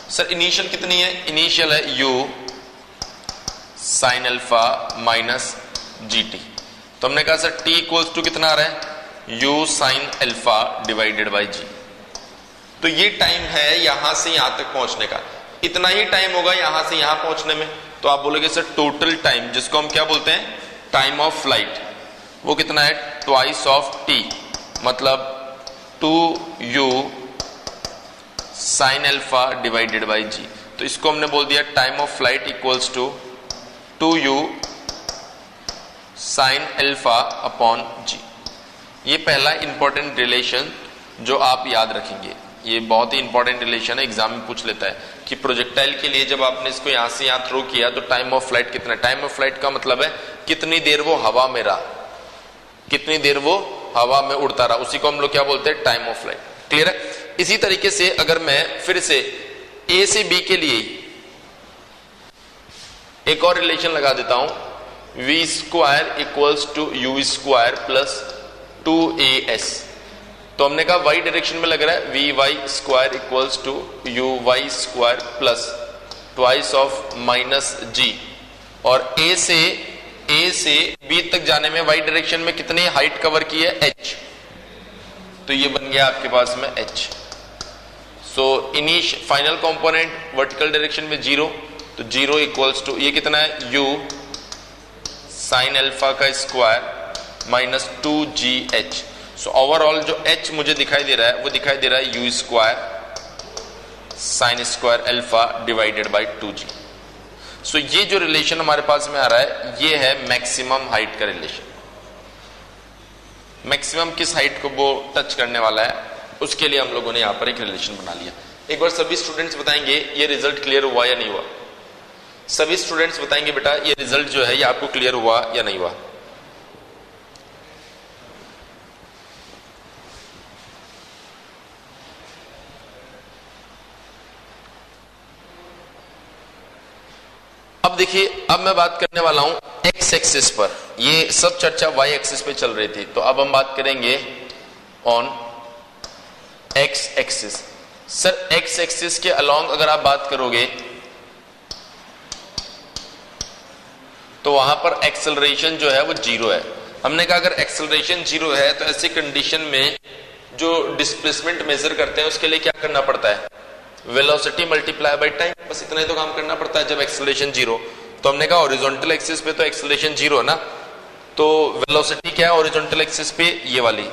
सर इनिशियल कितनी है, इनिशियल है u sine alpha minus G T. तो हमने कहा सर t इक्वल्स टू कितना आ रहा है, u sine alpha divided by G. तो ये टाइम है यहां से यहां तक पहुंचने का, इतना ही टाइम होगा यहां से यहां पहुंचने में। तो आप बोलोगे सर टोटल टाइम, जिसको हम क्या बोलते हैं, टाइम ऑफ फ्लाइट, वो कितना है, ट्वाइस ऑफ टी, मतलब 2u sine alpha divided by G. तो इसको हमने बोल दिया time of flight equals to 2u sine alpha upon G. ये पहला इंपॉर्टेंट रिलेशन जो आप याद रखेंगे, ये बहुत ही इंपॉर्टेंट रिलेशन है, एग्जाम में पूछ लेता है कि प्रोजेक्टाइल के लिए जब आपने इसको यहां से यहां थ्रो किया तो टाइम ऑफ फ्लाइट कितना। टाइम ऑफ फ्लाइट का मतलब है कितनी देर वो हवा में रहा, कितनी देर वो हवा में उड़ता रहा, उसी को हम लोग क्या बोलते हैं, टाइम ऑफ फ्लाइट। क्लियर है। इसी तरीके से अगर मैं फिर से ए से बी के लिए एक और रिलेशन लगा देता हूं, v square equals to u square plus 2as। तो हमने कहा y डायरेक्शन में लग रहा है V Y square equals to you Y square plus twice of minus G. और a से b तक जाने में y डायरेक्शन में कितनी हाइट कवर की है, h। तो ये बन गया आपके पास में h। So final component vertical direction में 0, तो 0 इक्वल्स टू ये कितना है, u साइन अल्फा का square minus 2gh। So overall जो h मुझे दिखाई दे रहा है वो दिखाई दे रहा है u square sine square alpha divided by 2g। सो ये जो रिलेशन हमारे पास में आ रहा है ये है मैक्सिमम हाइट का रिलेशन। मैक्सिमम किस हाइट को वो टच करने वाला है उसके लिए हम लोगों ने यहां पर एक रिलेशन बना लिया। एक बार सभी स्टूडेंट्स बताएंगे ये रिजल्ट क्लियर हुआ या नहीं हुआ। सभी स्टूडेंट्स बताएंगे बेटा ये रिजल्ट जो है ये आपको क्लियर हुआ या नहीं हुआ। अब देखिए अब मैं बात करने वाला हूं एक्स एक्सिस पर, ये सब चर्चा वाई एक्सिस पे चल रही थी, तो अब हम बात करेंगे on x axis. Sir x axis के अलोंग अगर आप बात करोगे तो वहां पर एक्सेलरेशन जो है वो 0 है। हमने कहा अगर एक्सेलरेशन 0 है तो ऐसी कंडीशन में जो डिस्प्लेसमेंट मेजर करते हैं उसके लिए क्या करना पड़ता है, वेलोसिटी मल्टीप्लाई बाय टाइम, बस इतना ही तो काम करना पड़ता है जब एक्सेलरेशन 0। तो हमने कहा हॉरिजॉन्टल एक्सिस पे तो एक्सेलरेशन 0 है ना, तो वेलोसिटी क्या है हॉरिजॉन्टल एक्सिस पे, ये वाली।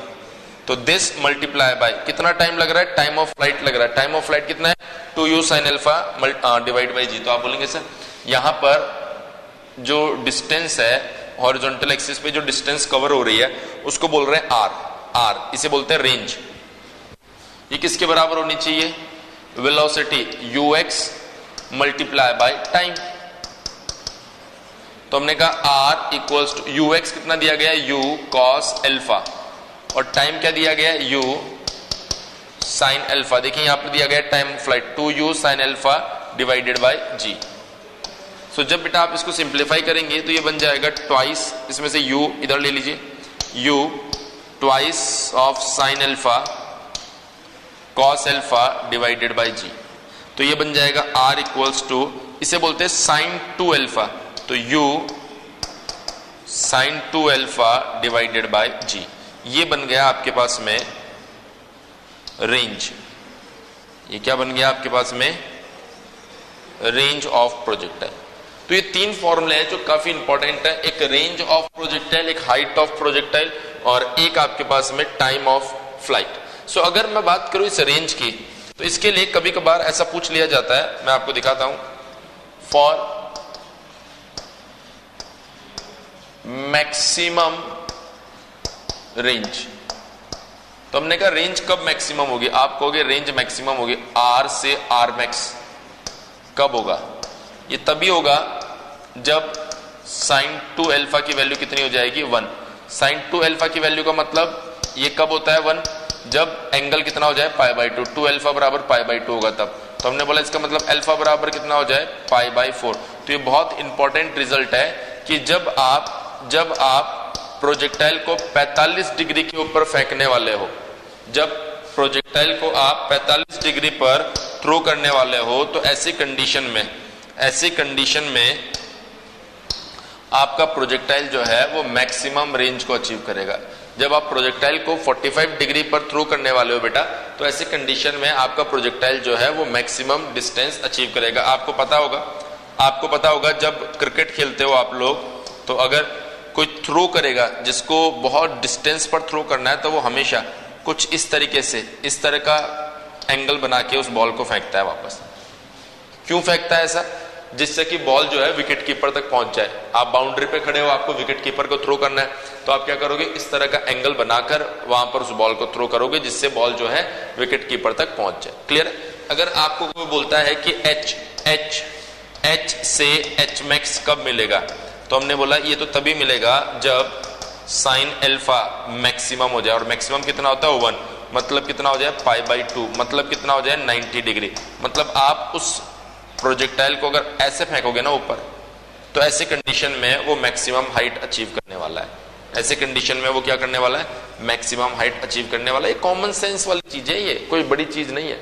तो दिस मल्टीप्लाई बाय कितना टाइम लग रहा है, टाइम ऑफ फ्लाइट लग रहा है। टाइम ऑफ फ्लाइट कितना है, 2u sine alpha divide by G. तो आप बोलेंगे सर यहां पर जो डिस्टेंस है हॉरिजॉन्टल एक्सिस पे जो डिस्टेंस कवर हो रही है उसको बोल रहे हैं आर, इसे बोलते हैं रेंज। ये किसके बराबर होनी चाहिए, velocity ux multiply by time. तो हमने कहा R equals to u x कितना दिया गया है, यू कॉस एल्फा, और टाइम क्या दिया गया है, यू साइन एल्फा। देखिए यहां पर दिया गया time flight 2u sine alpha divided by G. So जब बेटा आप इसको सिंप्लीफाई करेंगे तो ये बन जाएगा ट्वाइस, इसमें से u इधर ले लीजिए, u twice of sine alpha cos alpha divided by G. तो ये बन जाएगा r इक्वल्स टू, इसे बोलते हैं साइन 2 एल्फा, तो u sine 2 alpha divided by G. ये बन गया आपके पास में रेंज। ये क्या बन गया आपके पास में, रेंज ऑफ प्रोजेक्टाइल। तो ये तीन फॉर्मूले हैं जो काफी इंपॉर्टेंट है, एक रेंज ऑफ प्रोजेक्टाइल, एक हाइट ऑफ प्रोजेक्टाइल, और एक आपके पास में टाइम ऑफ फ्लाइट। सो अगर मैं बात करूं इस रेंज की, तो इसके लिए कभी कभार ऐसा पूछ लिया जाता है, मैं आपको दिखाता हूं, फॉर मैक्सिमम रेंज। तो हमने कहा रेंज कब मैक्सिमम होगी, आप कहोगे रेंज मैक्सिमम होगी आर से आर मैक्स। कब होगा, ये तभी होगा जब साइन 2 एल्फा की वैल्यू कितनी हो जाएगी, 1। साइन 2 एल्फा की वैल्यू का मतलब ये कब होता है 1, जब एंगल कितना हो जाए पाई बाई 2, 2 एल्फा बराबर पाई बाई 2 होगा तब। तो हमने बोला इसका मतलब एल्फा बराबर कितना हो जाए, पाई बाई 4। तो ये बहुत इंपॉर्टेंट रिजल्ट है कि जब आप प्रोजेक्टाइल को 45 डिग्री के ऊपर फेंकने वाले हो, जब प्रोजेक्टाइल को आप 45 डिग्री पर थ्रो करने वाले हो, तो ऐसी कंडीशन में आपका प्रोजेक्टाइल जो है वो मैक्सिमम रेंज को अचीव करेगा। जब आप प्रोजेक्टाइल को 45 डिग्री पर थ्रो करने वाले हो बेटा, तो ऐसी कंडीशन में आपका प्रोजेक्टाइल जो है वो मैक्सिमम डिस्टेंस अचीव करेगा। आपको पता होगा जब क्रिकेट खेलते हो आप लोग, तो अगर कोई थ्रो करेगा जिसको बहुत डिस्टेंस पर थ्रो करना है, तो वो हमेशा कुछ इस तरीके से, इस तरह का एंगल बना के उस बॉल को फेंकता है वापस। क्यों फेंकता है ऐसा, जिससे कि बॉल जो है विकेट कीपर तक पहुंच जाए। आप बाउंड्री पे खड़े हो, आपको विकेट कीपर को थ्रो करना है, तो आप क्या करोगे, इस तरह का एंगल बनाकर वहां पर उस बॉल को थ्रो करोगे, जिससे बॉल जो है विकेट कीपर तक पहुंच जाए। क्लियर है। अगर आपको कोई बोलता है कि एच से एच मैक्स कब मिलेगा, तो हमने बोला ये तो तभी मिलेगा जब साइन एल्फा मैक्सिमम हो जाए, और मैक्सिमम कितना होता है 1, मतलब कितना हो जाए पाई बाई 2, मतलब कितना हो जाए 90 डिग्री। मतलब आप उस प्रोजेक्टाइल को अगर ऐसे फेंकोगे ना ऊपर, तो ऐसे कंडीशन में वो मैक्सिमम हाइट अचीव करने वाला है। ऐसे कंडीशन में वो क्या करने वाला है, मैक्सिमम हाइट अचीव करने वाला है। ये कॉमन सेंस वाली चीज है, ये कोई बड़ी चीज नहीं है।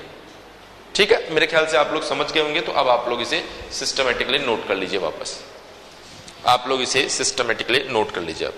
ठीक है, मेरे ख्याल से आप लोग समझ गए होंगे। तो अब आप लोग इसे सिस्टमेटिकली नोट कर लीजिए, वापस आप लोग इसे सिस्टमेटिकली नोट कर लीजिए। अब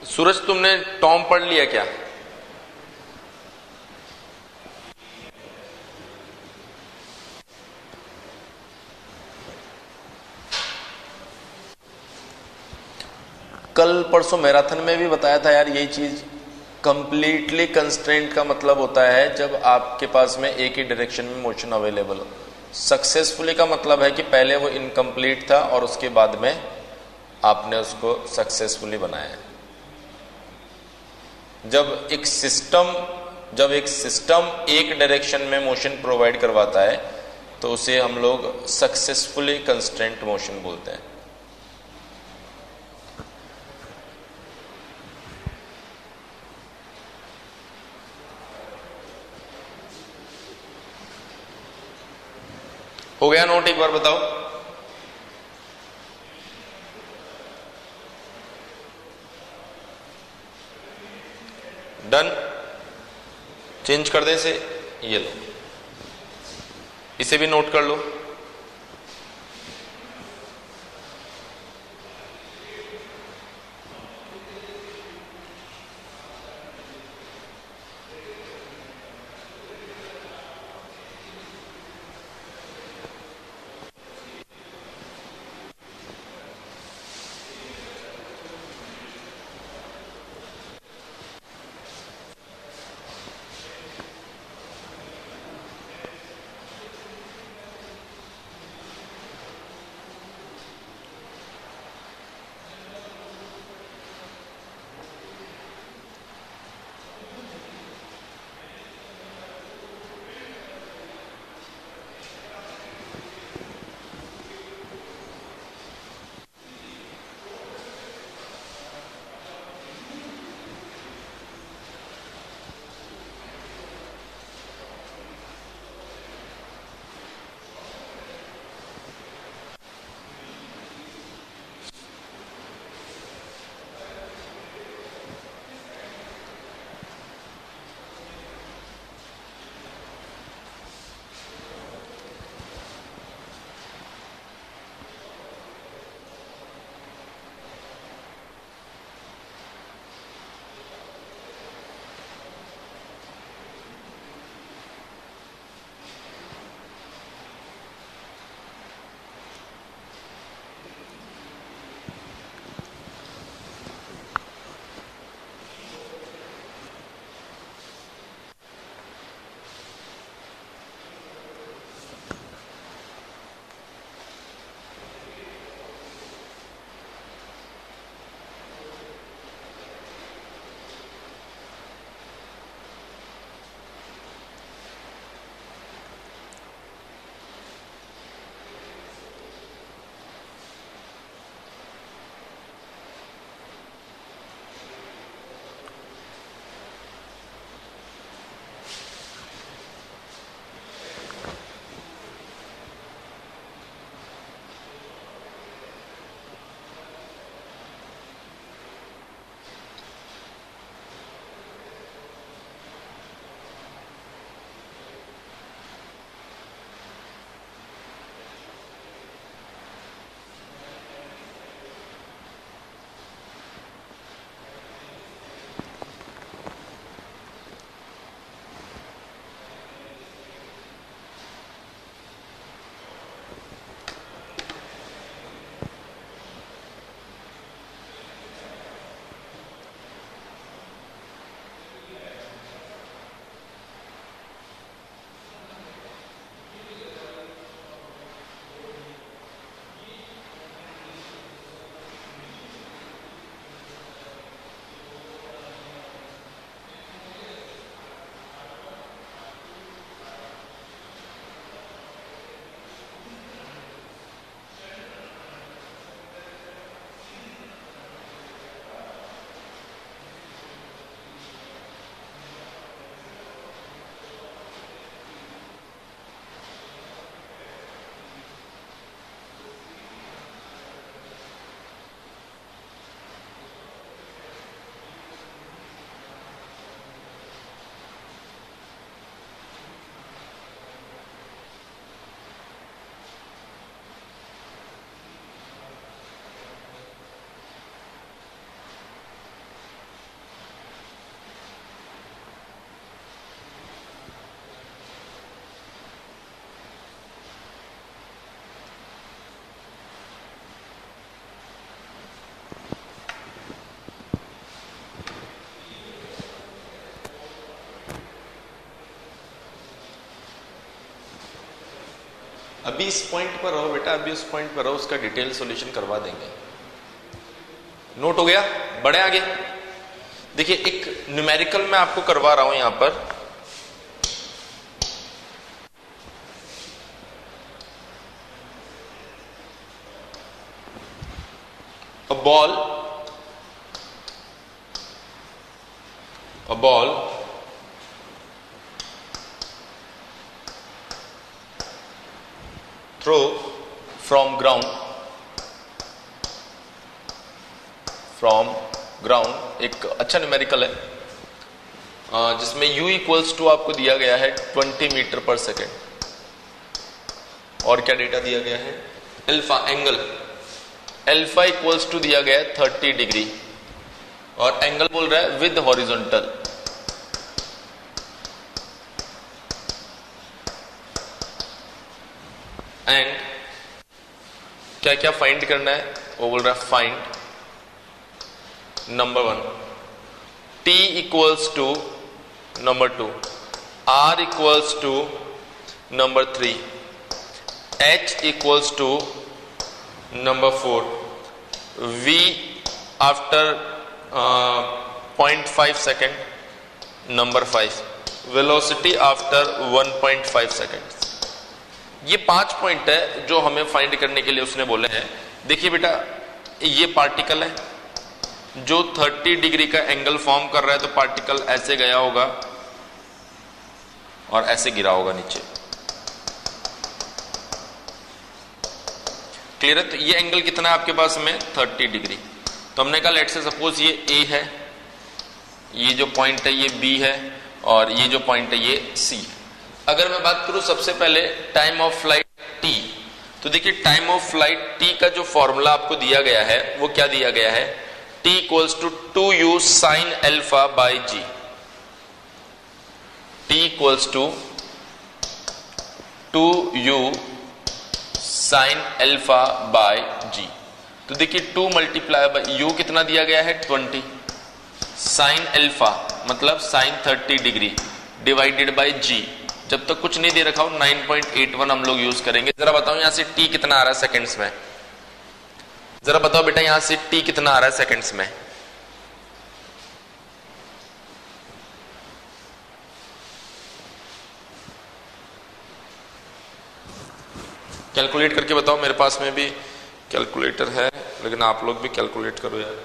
सूरज, तुमने टॉम पढ़ लिया क्या? कल परसों मैराथन में भी बताया था यार यही चीज। कंप्लीटली कंस्ट्रेंट का मतलब होता है जब आपके पास में एक ही डायरेक्शन में मोशन अवेलेबल हो। सक्सेसफुली का मतलब है कि पहले वो इनकम्प्लीट था और उसके बाद में आपने उसको सक्सेसफुली बनाया है। जब एक सिस्टम एक डायरेक्शन में मोशन प्रोवाइड करवाता है तो उसे हम लोग सक्सेसफुली कंस्ट्रेंट मोशन बोलते हैं। हो गया नोट? एक बार बताओ। डन? चेंज कर दे इसे, ये लो, इसे भी नोट कर लो। अभी इस पॉइंट पर रहो बेटा, अभी उस पॉइंट पर रहो, उसका डिटेल सॉल्यूशन करवा देंगे। नोट हो गया? बढ़े आगे। देखिए एक न्यूमेरिकल मैं आपको करवा रहा हूं यहां पर। A ball throw from ground एक अच्छा न्यूमेरिकल है जिसमें u इक्वल्स टू आपको दिया गया है 20 मीटर पर सेकेंड, और क्या डेटा दिया गया है? Alpha angle, alpha equals to दिया गया है 30 डिग्री, और एंगल बोल रहा है विद हॉरिजॉन्टल। एंड क्या क्या फाइंड करना है? वो बोल रहा है find number 1 t equals to number 2, r equals to number 3, h equals to number 4, v after 0.5 second number 5, velocity after 1.5 second. ये 5 पॉइंट है जो हमें फाइंड करने के लिए उसने बोले हैं। देखिए बेटा ये पार्टिकल है जो 30 डिग्री का एंगल फॉर्म कर रहा है, तो पार्टिकल ऐसे गया होगा और ऐसे गिरा होगा नीचे। क्लियर है? तो ये एंगल कितना है आपके पास में? 30 डिग्री। तो हमने कहा लेट से सपोज ये A है, ये जो पॉइंट है ये B है, और ये जो पॉइंट है ये C है। अगर मैं बात करूं सबसे पहले टाइम ऑफ फ्लाइट T, तो देखिए टाइम ऑफ फ्लाइट T का जो फॉर्मूला आपको दिया गया है वो क्या दिया गया है? T equals to 2u sine alpha by G. T equals to 2u sine alpha by G. तो देखिए 2 मल्टीप्लाई बाई u कितना दिया गया है? 20, साइन अल्फा मतलब साइन 30 डिग्री डिवाइडेड बाई जी। जब तक कुछ नहीं दे रखा हो 9.81 हम लोग यूज करेंगे। जरा बताओ यहां से t कितना आ रहा है सेकंड्स में? जरा बताओ बेटा यहां से t कितना आ रहा है सेकंड्स में? कैलकुलेट करके बताओ। मेरे पास में भी कैलकुलेटर है, लेकिन आप लोग भी कैलकुलेट करो यार।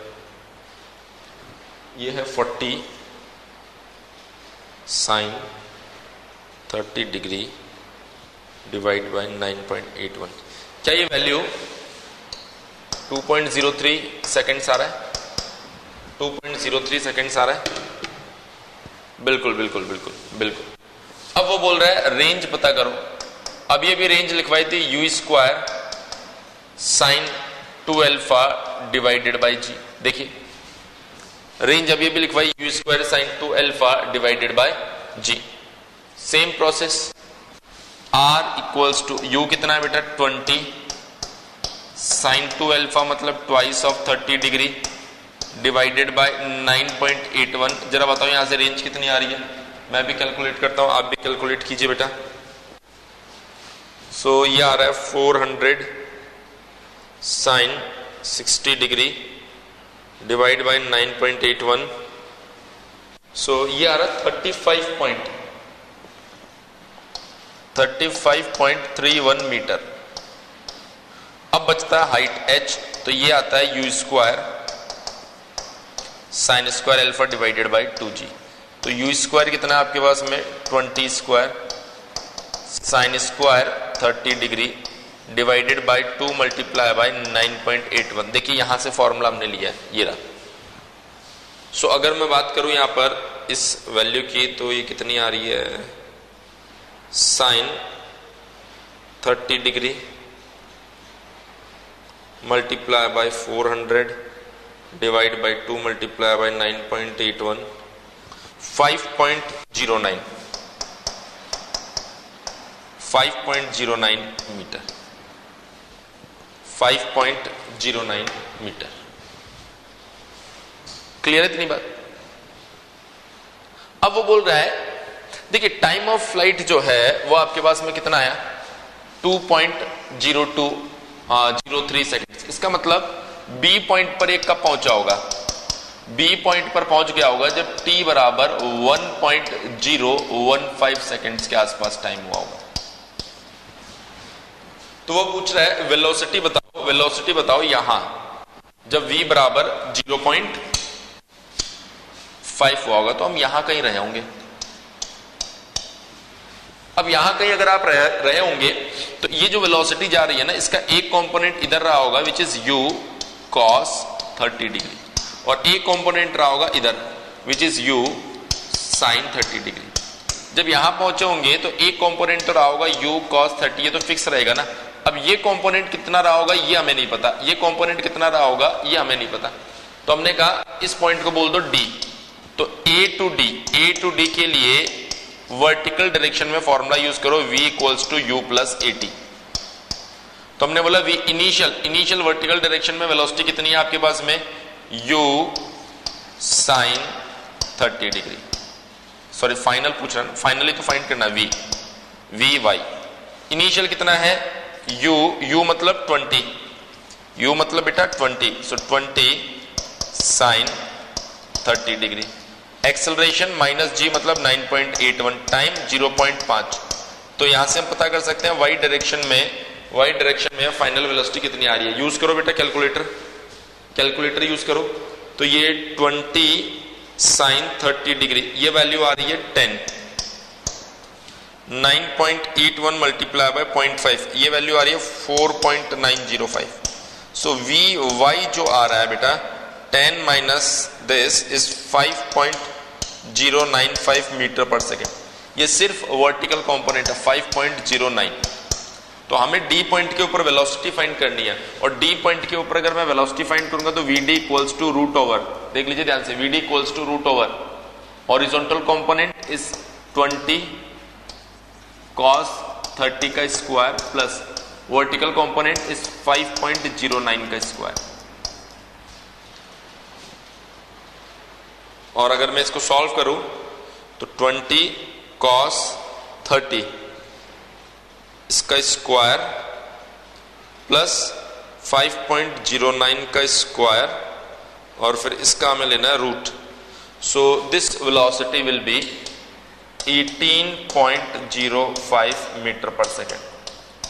ये है 40 साइन 30 डिग्री डिवाइड बाय 9.81। क्या ये वैल्यू 2.03 सेकेंड्स आ रहा है? 2.03 सेकेंड्स आ रहा है? बिल्कुल बिल्कुल बिल्कुल बिल्कुल। अब वो बोल रहा है रेंज पता करो। अब ये भी रेंज लिखवाई थी u square sine 2 alpha divided by g. देखिए रेंज अब ये भी लिखवाई u square sine 2 alpha divided by g. Same process, r equals to u कितना है बेटा? 20 साइन 2 अल्फा मतलब twice of 30 degree divided by 9.81। जरा बताओ यहां से रेंज कितनी आ रही है? मैं भी कैलकुलेट करता हूं, आप भी कैलकुलेट कीजिए बेटा। सो ये आ रहा है 400 साइन 60 डिग्री डिवाइड बाय 9.81। सो ये आ रहा है 35.31 मीटर। अब बचता है हाइट h, तो ये आता है u square sine square alpha divided by 2g। तो u स्क्वायर कितना है आपके पास में? 20 square sine square 30 degree divided by 2 multiply by 9.81। देखिए यहां से फॉर्मूला हमने लिया है, ये रहा। सो अगर मैं बात करूं यहां पर इस वैल्यू की, तो ये कितनी आ रही है? Sine 30 degree multiply by 400 divide by 2 multiply by 9.81, 5.09 metre. 5.09 metre. Clear है इतनी बात? अब वो बोल रहा है देखिए टाइम ऑफ फ्लाइट जो है वो आपके पास में कितना आया? 2.03 सेकेंड। इसका मतलब बी पॉइंट पर एक कब पहुंचा होगा, बी पॉइंट पर पहुंच गया होगा जब t बराबर 1.015 सेकेंड्स के आसपास टाइम हुआ होगा। तो वो पूछ रहा है वेलोसिटी बताओ, वेलोसिटी बताओ यहां जब v बराबर 0.5 हुआ होगा, तो हम यहां कहीं रहे होंगे। अब यहां कहीं अगर आप रहे होंगे तो ये जो वेलोसिटी जा रही है ना, इसका एक कंपोनेंट इधर रहा होगा which is u cos 30 degree, और एक कंपोनेंट रहा होगा इधर which is u sin 30 degree. जब यहां पहुंचे होंगे तो एक कंपोनेंट तो रहा होगा u cos 30, ये तो फिक्स रहेगा ना। अब ये कंपोनेंट कितना रहा होगा ये हमें नहीं पता, ये कंपोनेंट कितना रहा होगा ये हमें नहीं पता। तो हमने कहा इस पॉइंट को बोल दो d। तो a टू d के लिए वर्टिकल डायरेक्शन में फॉर्मूला यूज करो v equals to u plus at। तो हमने बोला v इनिशियल वर्टिकल डायरेक्शन में वेलोसिटी कितनी है आपके पास में, u sin 30 degree. Sorry final पूछ रहा, फाइनली तो फाइंड करना v y। इनिशियल कितना है u मतलब 20, u मतलब बेटा 20, सो 20 sin 30 degree. Acceleration minus g मतलब 9.81 टाइम 0.5। तो यहां से हम पता कर सकते हैं y डायरेक्शन में फाइनल वेलोसिटी कितनी आ रही है। यूज करो बेटा कैलकुलेटर यूज करो। तो ये 20 sin 30 डिग्री, ये वैल्यू आ रही है 10। 9.81 मल्टीप्लाई बाय 0.5, ये वैल्यू आ रही है 4.905। सो vy जो आ रहा है बेटा 10 minus this is 5.095 metre per second. ये सिर्फ वर्टिकल कंपोनेंट है 5.09। तो हमें डी पॉइंट के ऊपर वेलोसिटी फाइंड करनी है, और डी पॉइंट के ऊपर अगर मैं वेलोसिटी फाइंड करूंगा तो vd equals to root over, देख लीजिए ध्यान से, vd equals to root over horizontal component is 20 cos 30 का square plus vertical component is 5.09 का स्क्वायर। और अगर मैं इसको सॉल्व करूं तो 20 cos 30 इसका स्क्वायर प्लस 5.09 का स्क्वायर, और फिर इसका हमें लेना है root. So this velocity will be 18.05 metre per second.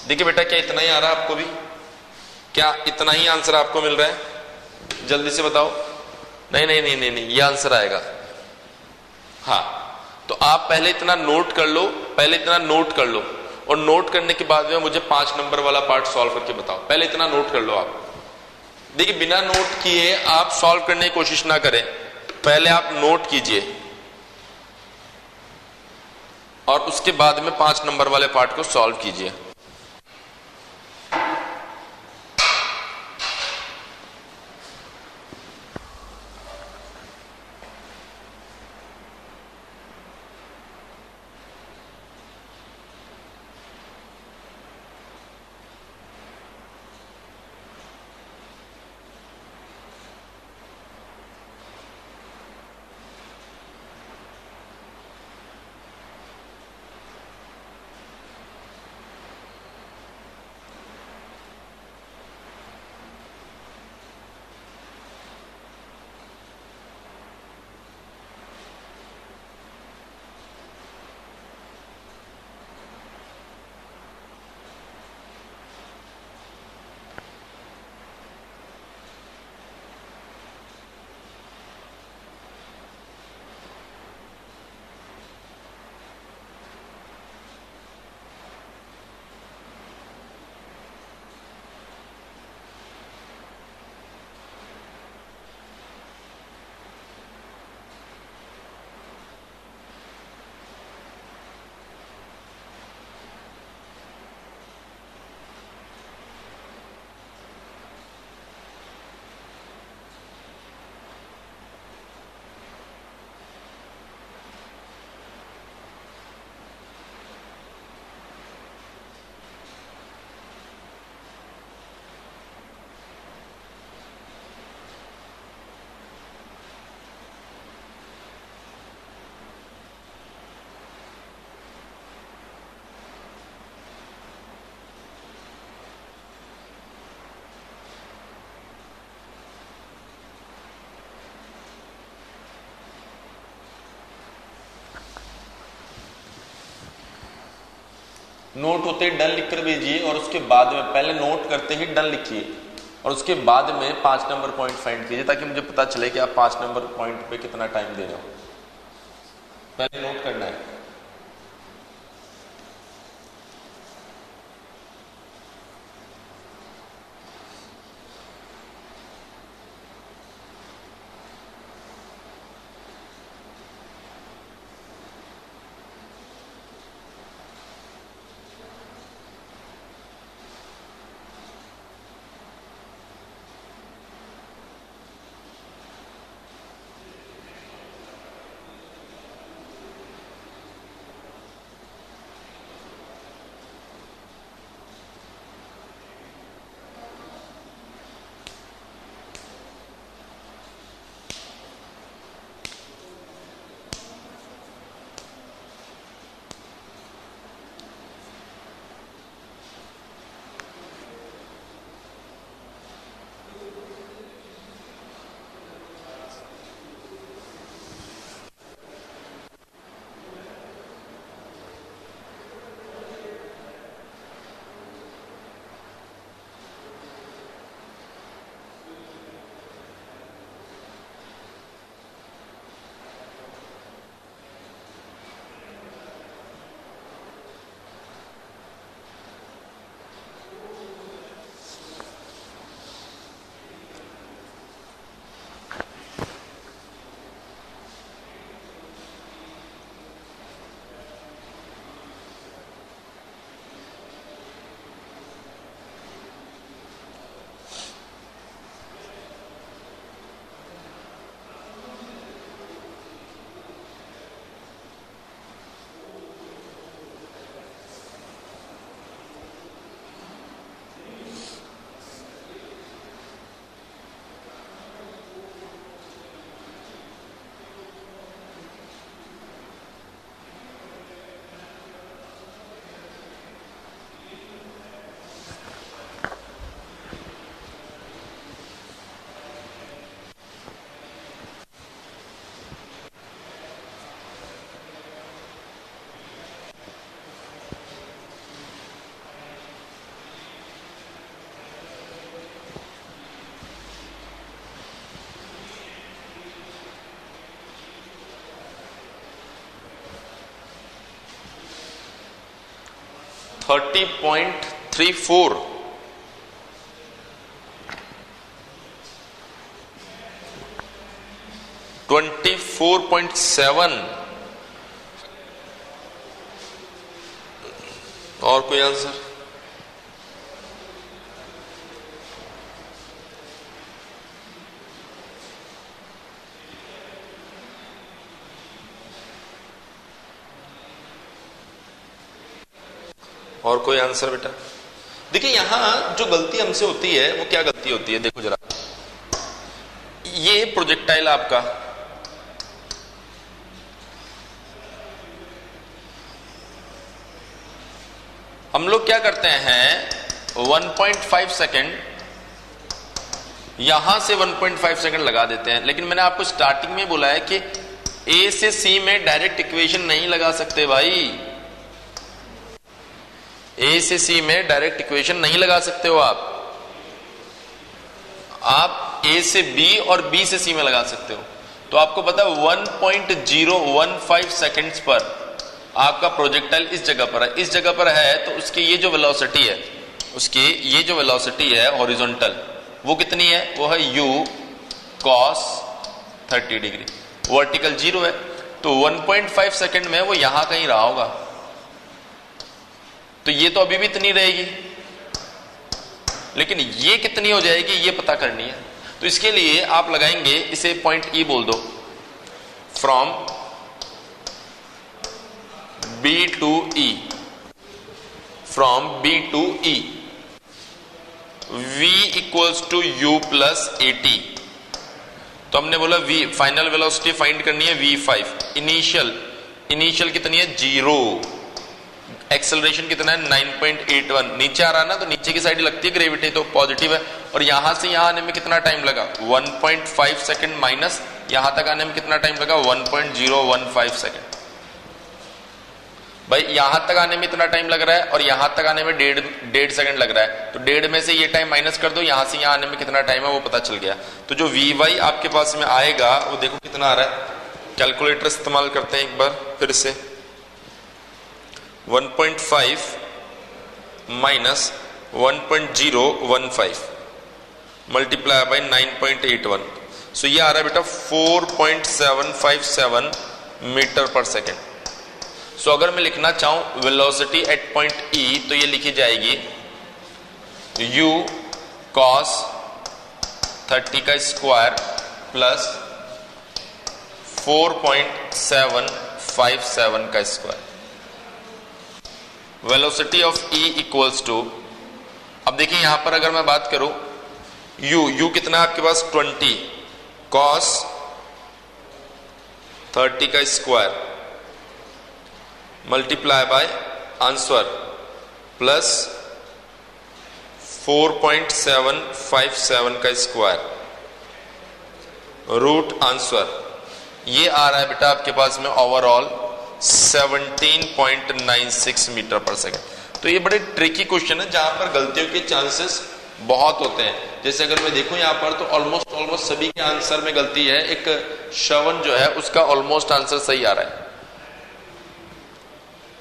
देखिए बेटा क्या इतना ही आ रहा है आपको भी, क्या इतना ही आंसर आपको मिल रहा है, जल्दी से बताओ। नहीं, ये आंसर आएगा। हाँ, तो आप पहले इतना नोट कर लो, और नोट करने के बाद में मुझे 5 नंबर वाला पार्ट सॉल्व करके बताओ। पहले इतना नोट कर लो आप। देखिए बिना नोट किए आप सॉल्व करने की कोशिश ना करें, पहले आप नोट कीजिए और उसके बाद में 5 नंबर वाले पार्ट को सॉल्व कीजिए। नोट होते ही डन लिखकर भेजिए और उसके बाद में पहले नोट करते ही डन लिखिए और उसके बाद में 5 नंबर पॉइंट फाइंड कीजिए ताकि मुझे पता चले कि आप 5 नंबर पॉइंट पे कितना टाइम दे रहे हो। पहले नोट करना है। $30.34 24.7 और कोई आंसर? और कोई आंसर बेटा? देखिए यहां जो गलती हमसे होती है वो क्या गलती होती है, देखो जरा। ये प्रोजेक्टाइल आपका हम लोग क्या करते हैं 1.5 सेकेंड यहां से 1.5 सेकेंड लगा देते हैं, लेकिन मैंने आपको स्टार्टिंग में बोला है कि ए से सी में डायरेक्ट इक्वेशन नहीं लगा सकते भाई। ए से सी में डायरेक्ट इक्वेशन नहीं लगा सकते हो आप ए से बी और बी से सी में लगा सकते हो। तो आपको पता है 1.015 सेकेंड्स पर आपका प्रोजेक्टाइल इस जगह पर है, इस जगह पर है, तो उसकी ये जो वेलोसिटी है, उसकी ये जो वेलोसिटी है हॉरिजॉन्टल, वो कितनी है? वो है u cos 30 डिग्री। वर्टिकल 0 है, तो 1.5 सेकेंड में वो यहां कहीं रहा होगा, तो ये तो अभी भी इतनी रहेगी, लेकिन ये कितनी हो जाएगी ये पता करनी है। तो इसके लिए आप लगाएंगे इसे पॉइंट E बोल दो, from B to E, from B to E, V equals to U plus AT। तो हमने बोला V फाइनल वेलोसिटी फाइंड करनी है V5, इनिशियल कितनी है 0, एक्सेलरेशन कितना है 9.81, नीचे आ रहा ना तो नीचे की साइड लगती है ग्रेविटी, तो पॉजिटिव है, और यहां से यहां आने में कितना टाइम लगा 1.5 सेकेंड, माइनस यहां तक आने में कितना टाइम लगा 1.015 सेकेंड। भाई यहां तक आने में इतना टाइम लग रहा है और यहां तक आने में डेढ़ सेकंड लग रहा है, तो डेढ़ में से ये टाइम माइनस कर दो, यहां से यहां आने में कितना टाइम है वो पता चल गया। तो जो वी वाई आपके पास में आएगा वो देखो कितना आ रहा है, कैलकुलेटर इस्तेमाल करते हैं एक बार फिर से। 1.5 माइनस 1.015 मल्टीप्लाई बाई 9.81, सो ये आ रहा है बेटा 4.757 मीटर पर सेकेंड। सो अगर मैं लिखना चाहूं वेलोसिटी एट पॉइंट ई तो ये लिखी जाएगी u cos 30 का स्क्वायर प्लस 4.757 का square. Velocity of e equals to, अब देखिए यहां पर अगर मैं बात करूं u कितना है आपके पास 20 cos 30 का square multiply by answer plus 4.757 का स्क्वायर रूट आंसर, ये आ रहा है बेटा आपके पास में ओवरऑल 17.96 मीटर पर सेकेंड। तो ये बड़े ट्रिकी क्वेश्चन है जहां पर गलतियों के चांसेस बहुत होते हैं। जैसे अगर मैं देखूं यहां पर तो ऑलमोस्ट सभी के आंसर में गलती है, एक श्रवण जो है उसका ऑलमोस्ट आंसर सही आ रहा है।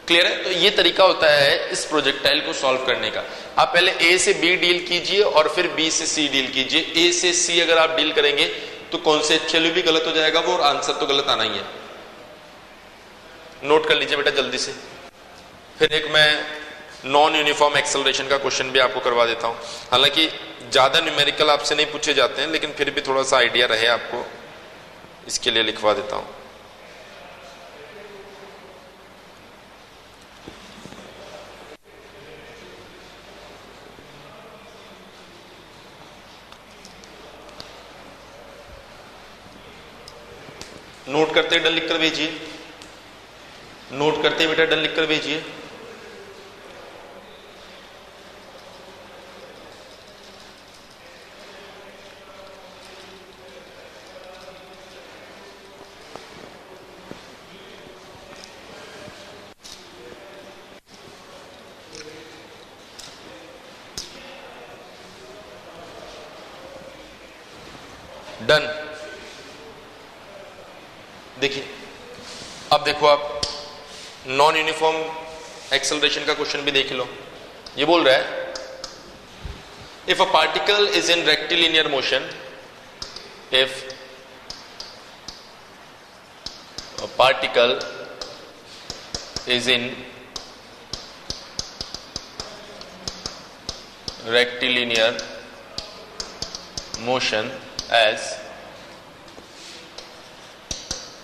क्लियर है? तो ये तरीका होता है इस प्रोजेक्टाइल को सॉल्व करने का। आप पहले ए से बी डील कीजिए और फिर बी से सी डील कीजिए। ए से सी अगर आप डील करेंगे तो कॉन्सेप्चुअली भी गलत हो जाएगा वो और आंसर तो गलत आना ही है। नोट कर लीजिए बेटा जल्दी से। फिर एक मैं नॉन यूनिफॉर्म एक्सेलरेशन का क्वेश्चन भी आपको करवा देता हूं। हालांकि ज्यादा न्यूमेरिकल आपसे नहीं पूछे जाते हैं, लेकिन फिर भी थोड़ा सा आइडिया रहे आपको, इसके लिए लिखवा देता हूं। नोट करते डन लिखकर भेजिए, नोट करते बेटा डन लिखकर भेजिए। डन। देखिए अब देखो आप नॉन यूनिफॉर्म एक्सेलरेशन का क्वेश्चन भी देख लो। ये बोल रहा है if a particle is in rectilinear motion, if a particle is in rectilinear motion as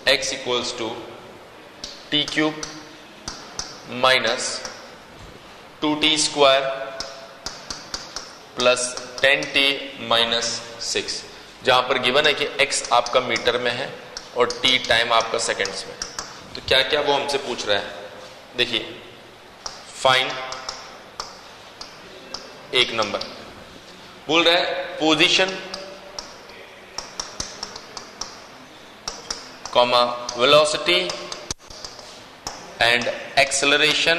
x equals to t cube minus 2t square plus 10t minus 6, जहां पर गिवन है कि x आपका मीटर में है और t टाइम आपका seconds में। तो क्या क्या वो हमसे पूछ रहा है, देखिए फाइंड एक नंबर बोल रहा है position comma velocity and acceleration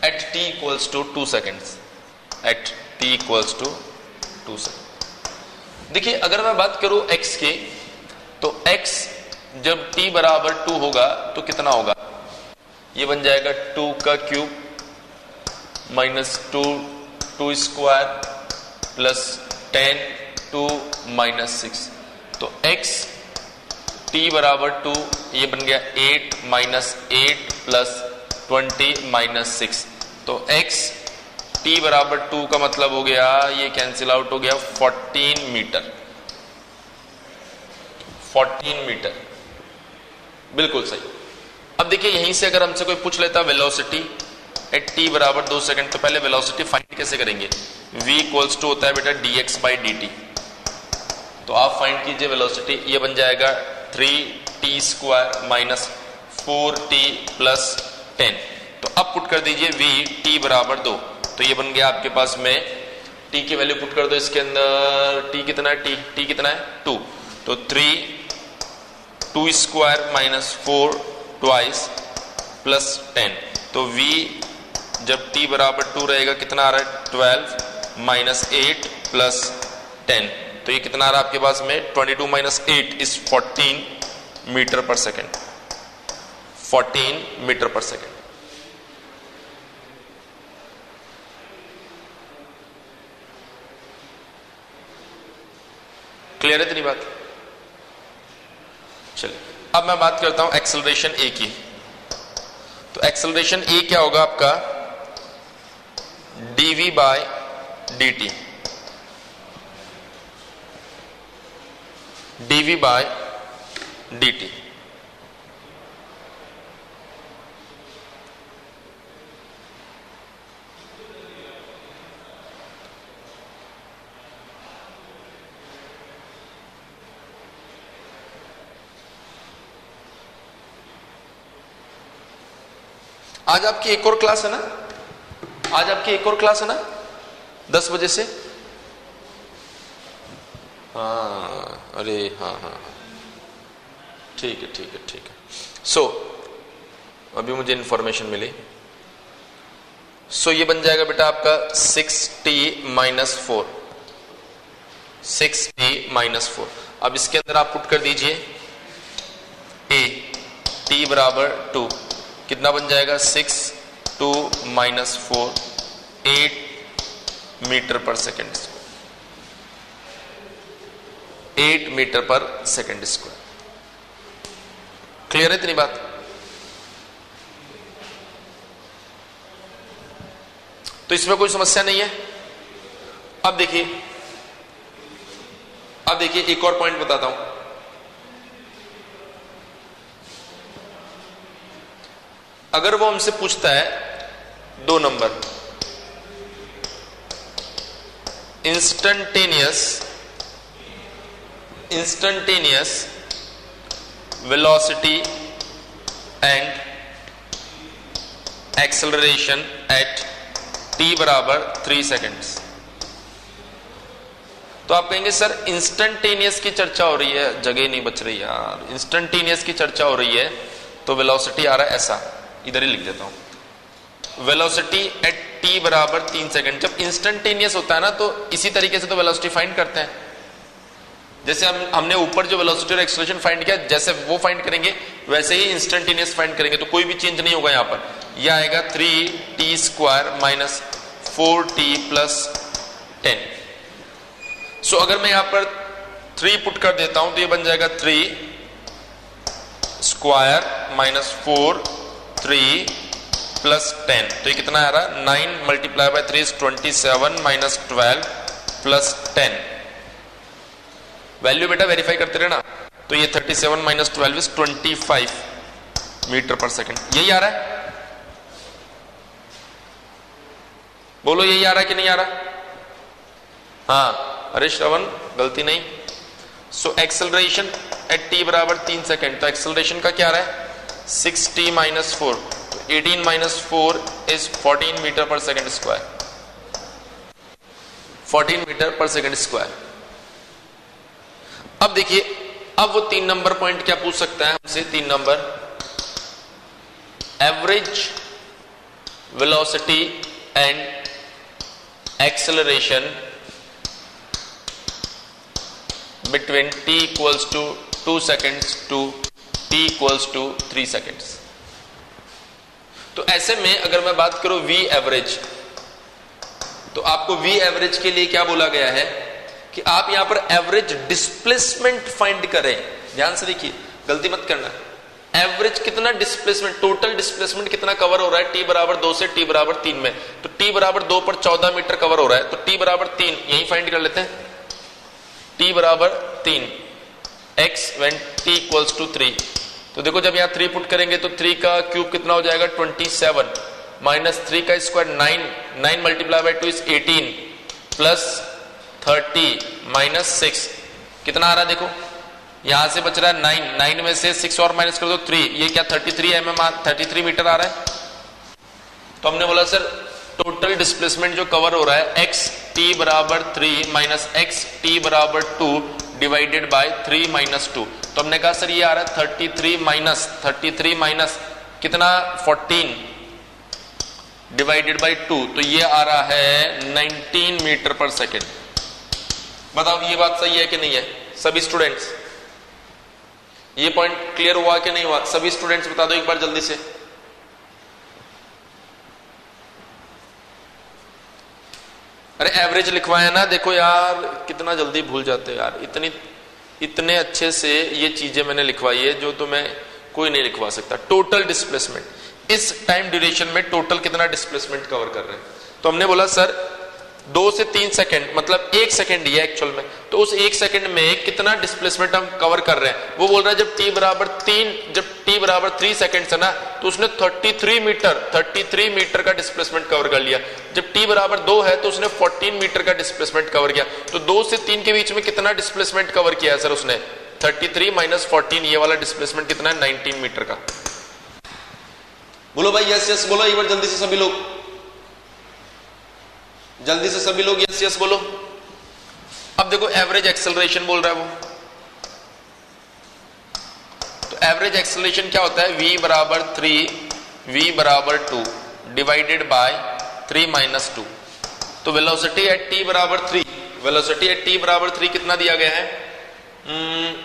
at t equals to 2 seconds, at t equals to 2 seconds। देखिए अगर मैं बात करूं x की तो x जब t बराबर 2 होगा तो कितना होगा, ये बन जाएगा 2 का cube minus 2 square plus 10 2 minus 6, तो x t बराबर 2 ये बन गया 8 माइनस 8 प्लस 20 माइनस 6, तो x t बराबर 2 का मतलब हो गया ये कैंसिल आउट हो गया 14 मीटर, 14 मीटर बिल्कुल सही। अब देखिए यहीं से अगर हमसे कोई पूछ लेता वेलोसिटी एट t बराबर 2 सेकंड, तो पहले वेलोसिटी फाइंड कैसे करेंगे, v इक्वल्स टू होता है बेटा dx बाई dt, तो आप फाइंड कीजिए वेलोसिटी, ये बन जाएगा 3t square minus 4t plus 10, तो अब पुट कर दीजिए v t बराबर 2, तो ये बन गया आपके पास में t की वैल्यू पुट कर दो इसके अंदर, t कितना है, t कितना है 2, तो 2 स्क्वायर माइनस 4 ट्वाइस प्लस 10, तो तो v जब t बराबर 2 रहेगा कितना आ रहा है 12 माइनस 8 प्लस 10, तो ये कितना आ रहा है आपके पास में 22 minus 8 is 14 metre per second, 14 metre per second. Clear है इतनी बात? चलिए अब मैं बात करता हूं एक्सेलरेशन ए की। तो एक्सेलरेशन ए क्या होगा आपका dv by dt, dv by dt। आज आपकी एक और क्लास है ना, आज आपकी एक और क्लास है ना 10 बजे से? हाँ, अरे हाँ हाँ ठीक है ठीक है ठीक है। सो अभी मुझे इंफॉर्मेशन मिली। सो ये बन जाएगा बेटा आपका 6t माइनस 4, 6t माइनस 4। अब इसके अंदर आप पुट कर दीजिए a, t बराबर 2, कितना बन जाएगा 6 2 minus 4 8 metre per second square, 8 metre per second square. Clear है इतनी बात? तो इसमें कोई समस्या नहीं है। अब देखिए एक और पॉइंट बताता हूं। अगर वो हमसे पूछता है 2 number, instantaneous velocity and acceleration at t बराबर 3 सेकेंड्स, तो आप कहेंगे सर इंस्टंटेनियस की चर्चा हो रही है, जगह नहीं बच रही यार, इंस्टंटेनियस की चर्चा हो रही है तो वेलोसिटी आ रहा है ऐसा, इधर ही लिख देता हूं, वेलोसिटी एट t बराबर 3 सेकंड। जब इंस्टेंटेनियस होता है ना तो इसी तरीके से तो वेलोसिटी फाइंड करते हैं, जैसे हमने ऊपर जो वेलोसिटी और एक्सेलरेशन फाइंड किया जैसे वो फाइंड करेंगे वैसे ही इंस्टेंटेनियस फाइंड करेंगे, तो कोई भी चेंज नहीं होगा। यहां पर यह आएगा 3t square minus 4t plus 10। सो अगर मैं यहां पर 3 पुट कर देता हूं तो ये बन जाएगा 3 स्क्वायर माइनस 4 3 प्लस 10, तो ये कितना आ रहा है 9 multiply by 3 is 27 minus 12 plus 10। Value बेटा वेरीफाई करते रहना, तो ये 37 minus 12 is 25 metre per second. यही आ रहा है? बोलो यही आ रहा है कि नहीं आ रहा? हाँ, अरे श्रवण गलती नहीं। सो एक्सेलरेशन एट t बराबर 3 सेकेंड, तो एक्सेलरेशन का क्या आ रहा है 6t minus 4, 18 minus 4 is 14 metre per second square, 14 metre per second square. अब देखिए, अब वो 3 नंबर पॉइंट क्या पूछ सकता है हमसे? 3 number, average velocity and acceleration between t equals to 2 seconds to t equals to 3 seconds. तो ऐसे में अगर मैं बात करूं v एवरेज, तो आपको v एवरेज के लिए क्या बोला गया है कि आप यहां पर एवरेज डिस्प्लेसमेंट फाइंड करें। ध्यान से देखिए, गलती मत करना। एवरेज कितना डिस्प्लेसमेंट, टोटल डिस्प्लेसमेंट कितना कवर हो रहा है t बराबर 2 से t बराबर 3 में, तो t बराबर 2 पर 14 मीटर कवर हो रहा है, तो t बराबर 3 यही फाइंड कर लेते हैं। t बराबर 3 x when t equals to 3, तो देखो जब यहां 3 पुट करेंगे तो 3 का क्यूब कितना हो जाएगा 27 माइनस 3 का square 9 multiply by 2 is 18 plus 30 minus 6 कितना आ रहा है? देखो यहां से बच रहा है 9 में से 6 और माइनस कर दो 3, ये क्या 33 mm 33 मीटर आ रहा है। तो हमने बोला सर टोटल डिस्प्लेसमेंट जो कवर हो रहा है x t बराबर 3 माइनस x t बराबर 2 डिवाइडेड बाय 3 माइनस 2, तो हमने कहा सर ये आ रहा है 33 माइनस कितना 14, डिवाइडेड बाई 2, तो ये आ रहा है 19 मीटर पर सेकेंड। बताओ ये बात सही है कि नहीं है सभी स्टूडेंट्स? ये पॉइंट क्लियर हुआ कि नहीं हुआ? सभी स्टूडेंट्स बता दो एक बार जल्दी से। अरे एवरेज लिखवाया ना, देखो यार कितना जल्दी भूल जाते हो यार। इतने अच्छे से ये चीजें मैंने लिखवाई है जो तुम्हें कोई नहीं लिखवा सकता। टोटल डिस्प्लेसमेंट, इस टाइम ड्यूरेशन में टोटल कितना डिस्प्लेसमेंट कवर कर रहे हैं? तो हमने बोला सर 2 से 3 सेकंड, मतलब 1 सेकंड ही है एक्चुअल में, तो उस 1 सेकंड में कितना डिस्प्लेसमेंट हम कवर कर रहे हैं? वो बोल रहा है जब t बराबर 3 सेकंड है ना, तो उसने 33 मीटर का डिस्प्लेसमेंट कवर कर लिया। जब t बराबर 2 है तो उसने 14 मीटर का डिस्प्लेसमेंट कवर किया। तो 2 से 3 के बीच में कितना डिस्प्लेसमेंट कवर किया है सर उसने? 33 माइनस 14, ये वाला डिस्प्लेसमेंट कितना है? 19 मीटर का। बोलो भाई यस यस बोलो एक बार जल्दी से सभी लोग, जल्दी से सभी लोग यस यस बोलो। अब देखो एवरेज एक्सेलरेशन बोल रहा है वो, तो एवरेज एक्सेलरेशन क्या होता है? v बराबर 3, v बराबर 2 डिवाइडेड बाय 3 माइनस 2। तो वेलोसिटी एट t बराबर 3, वेलोसिटी एट t बराबर 3 कितना दिया गया है?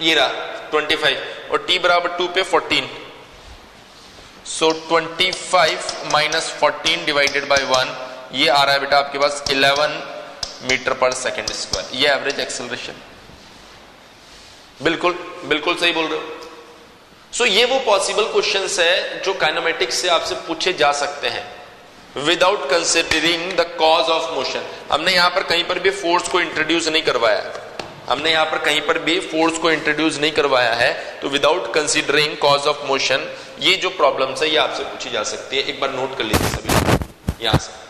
ये रहा 25, और t बराबर 2 पे 14, सो 25 माइनस 14 डिवाइडेड बाय 1, ये आ रहा है बेटा आपके पास 11 मीटर पर सेकेंड स्क्वायर। ये एवरेज एक्सेलरेशन। बिल्कुल बिल्कुल सही बोल रहे हो। सो ये वो पॉसिबल क्वेश्चंस है जो काइनेमेटिक्स से आपसे पूछे जा सकते हैं without considering the cause of motion. हमने यहां पर कहीं पर भी फोर्स को इंट्रोड्यूस नहीं करवाया, हमने यहां पर कहीं पर भी फोर्स को इंट्रोड्यूस नहीं करवाया है। तो without considering cause of motion ये जो प्रॉब्लम्स है ये आपसे पूछी जा सकती है। एक बार नोट कर लीजिए सभी यहां से।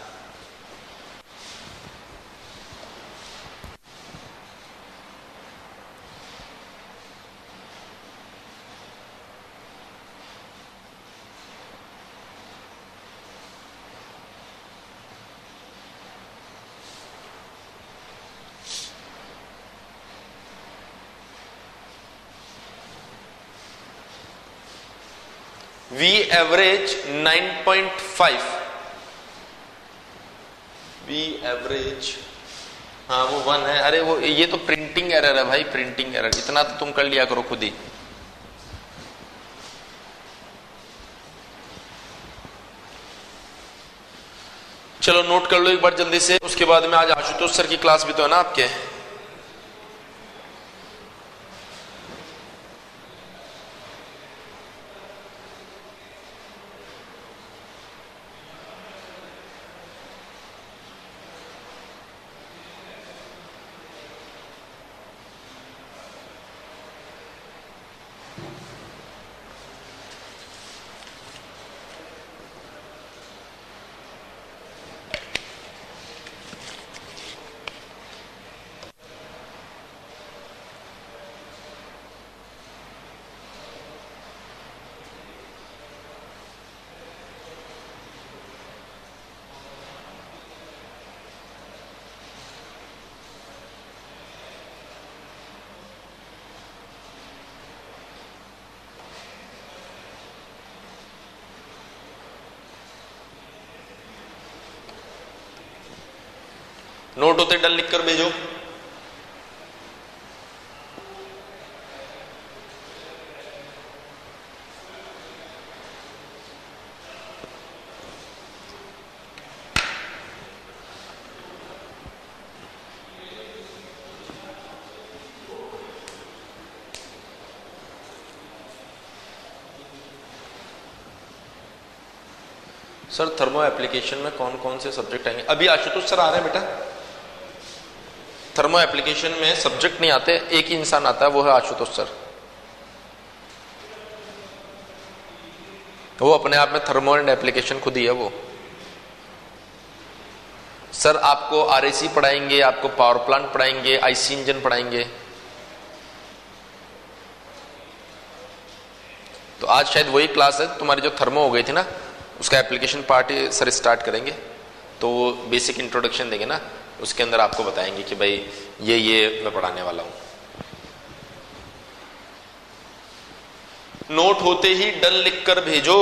V एवरेज 9.5, V एवरेज हाँ वो 1 है। अरे वो ये तो प्रिंटिंग एरर है भाई, प्रिंटिंग एरर, इतना तो तुम कर लिया करो खुद ही। चलो नोट कर लो एक बार जल्दी से, उसके बाद में आज आशुतोष सर की क्लास भी तो है ना आपके। नोट होते डन लिख कर भेजो। सर थर्मो एप्लीकेशन में कौन कौन से सब्जेक्ट आएंगे? अभी आशुतोष सर आ रहे हैं बेटा। थर्मो एप्लीकेशन में सब्जेक्ट नहीं आते, एक ही इंसान आता है, वो है आशुतोष सर। वो अपने आप में थर्मो एंड एप्लीकेशन खुद ही है वो। सर आपको आरएसी पढ़ाएंगे, आपको पावर प्लांट पढ़ाएंगे, आईसी इंजन पढ़ाएंगे। तो आज शायद वही क्लास है तुम्हारी जो थर्मो हो गई थी ना, उसका एप्लीकेशन पार्ट सर स्टार्ट करेंगे। तो बेसिक इंट्रोडक्शन देंगे ना, उसके अंदर आपको बताएंगे कि भाई ये मैं पढ़ाने वाला हूं। नोट होते ही डन लिखकर भेजो।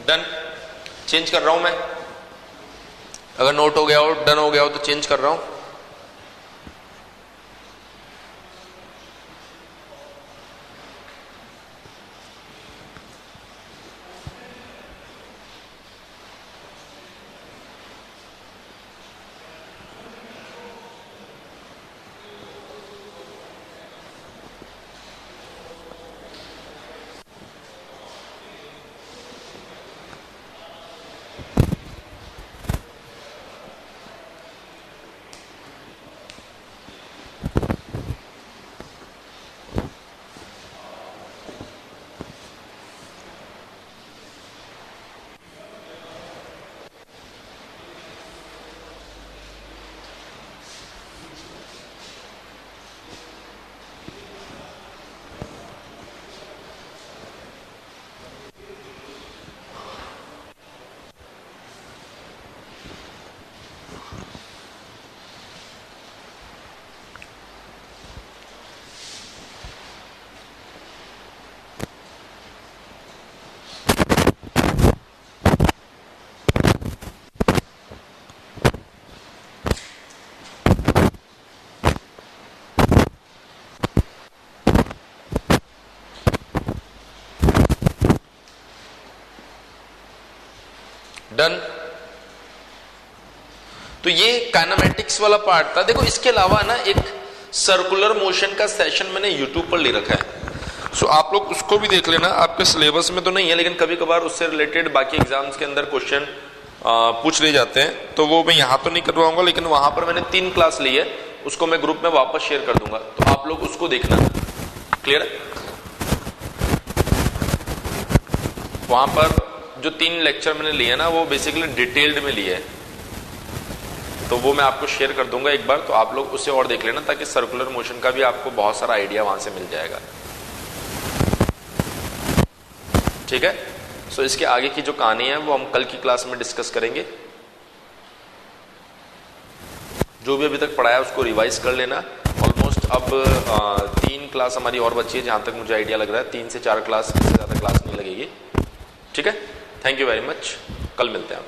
डन। चेंज कर रहा हूं मैं, अगर नोट हो गया हो, डन हो गया हो तो चेंज कर रहा हूं। डन। तो ये काइनेमेटिक्स वाला पार्ट था। देखो इसके अलावा ना एक सर्कुलर मोशन का सेशन मैंने यूट्यूब पर ले रखा है, सो आप लोग उसको भी देख लेना। आपके सिलेबस में तो नहीं है, लेकिन कभी कभार उससे रिलेटेड बाकी एग्जाम्स के अंदर क्वेश्चन पूछ ले जाते हैं, तो वो मैं यहाँ तो नहीं करवाऊंगा, लेकिन वहां पर मैंने 3 क्लास ली है, उसको मैं ग्रुप में वापस शेयर कर दूंगा, तो आप लोग उसको देखना। क्लियर है? वहां पर जो 3 लेक्चर मैंने लिए ना, वो बेसिकली डिटेल्ड में लिए है, तो वो मैं आपको शेयर कर दूंगा एक बार, तो आप लोग उसे और देख लेना, ताकि सर्कुलर मोशन का भी आपको बहुत सारा आइडिया वहां से मिल जाएगा। ठीक है? सो इसके आगे की जो कहानी है वो हम कल की क्लास में डिस्कस करेंगे। जो भी अभी तक पढ़ाया उसको रिवाइज कर लेना। ऑलमोस्ट अब 3 क्लास हमारी और बची है, जहां तक मुझे आइडिया लग रहा है 3 से 4 क्लास, इससे ज्यादा क्लास नहीं लगेगी। ठीक है? थैंक यू वेरी मच, कल मिलते हैं हम।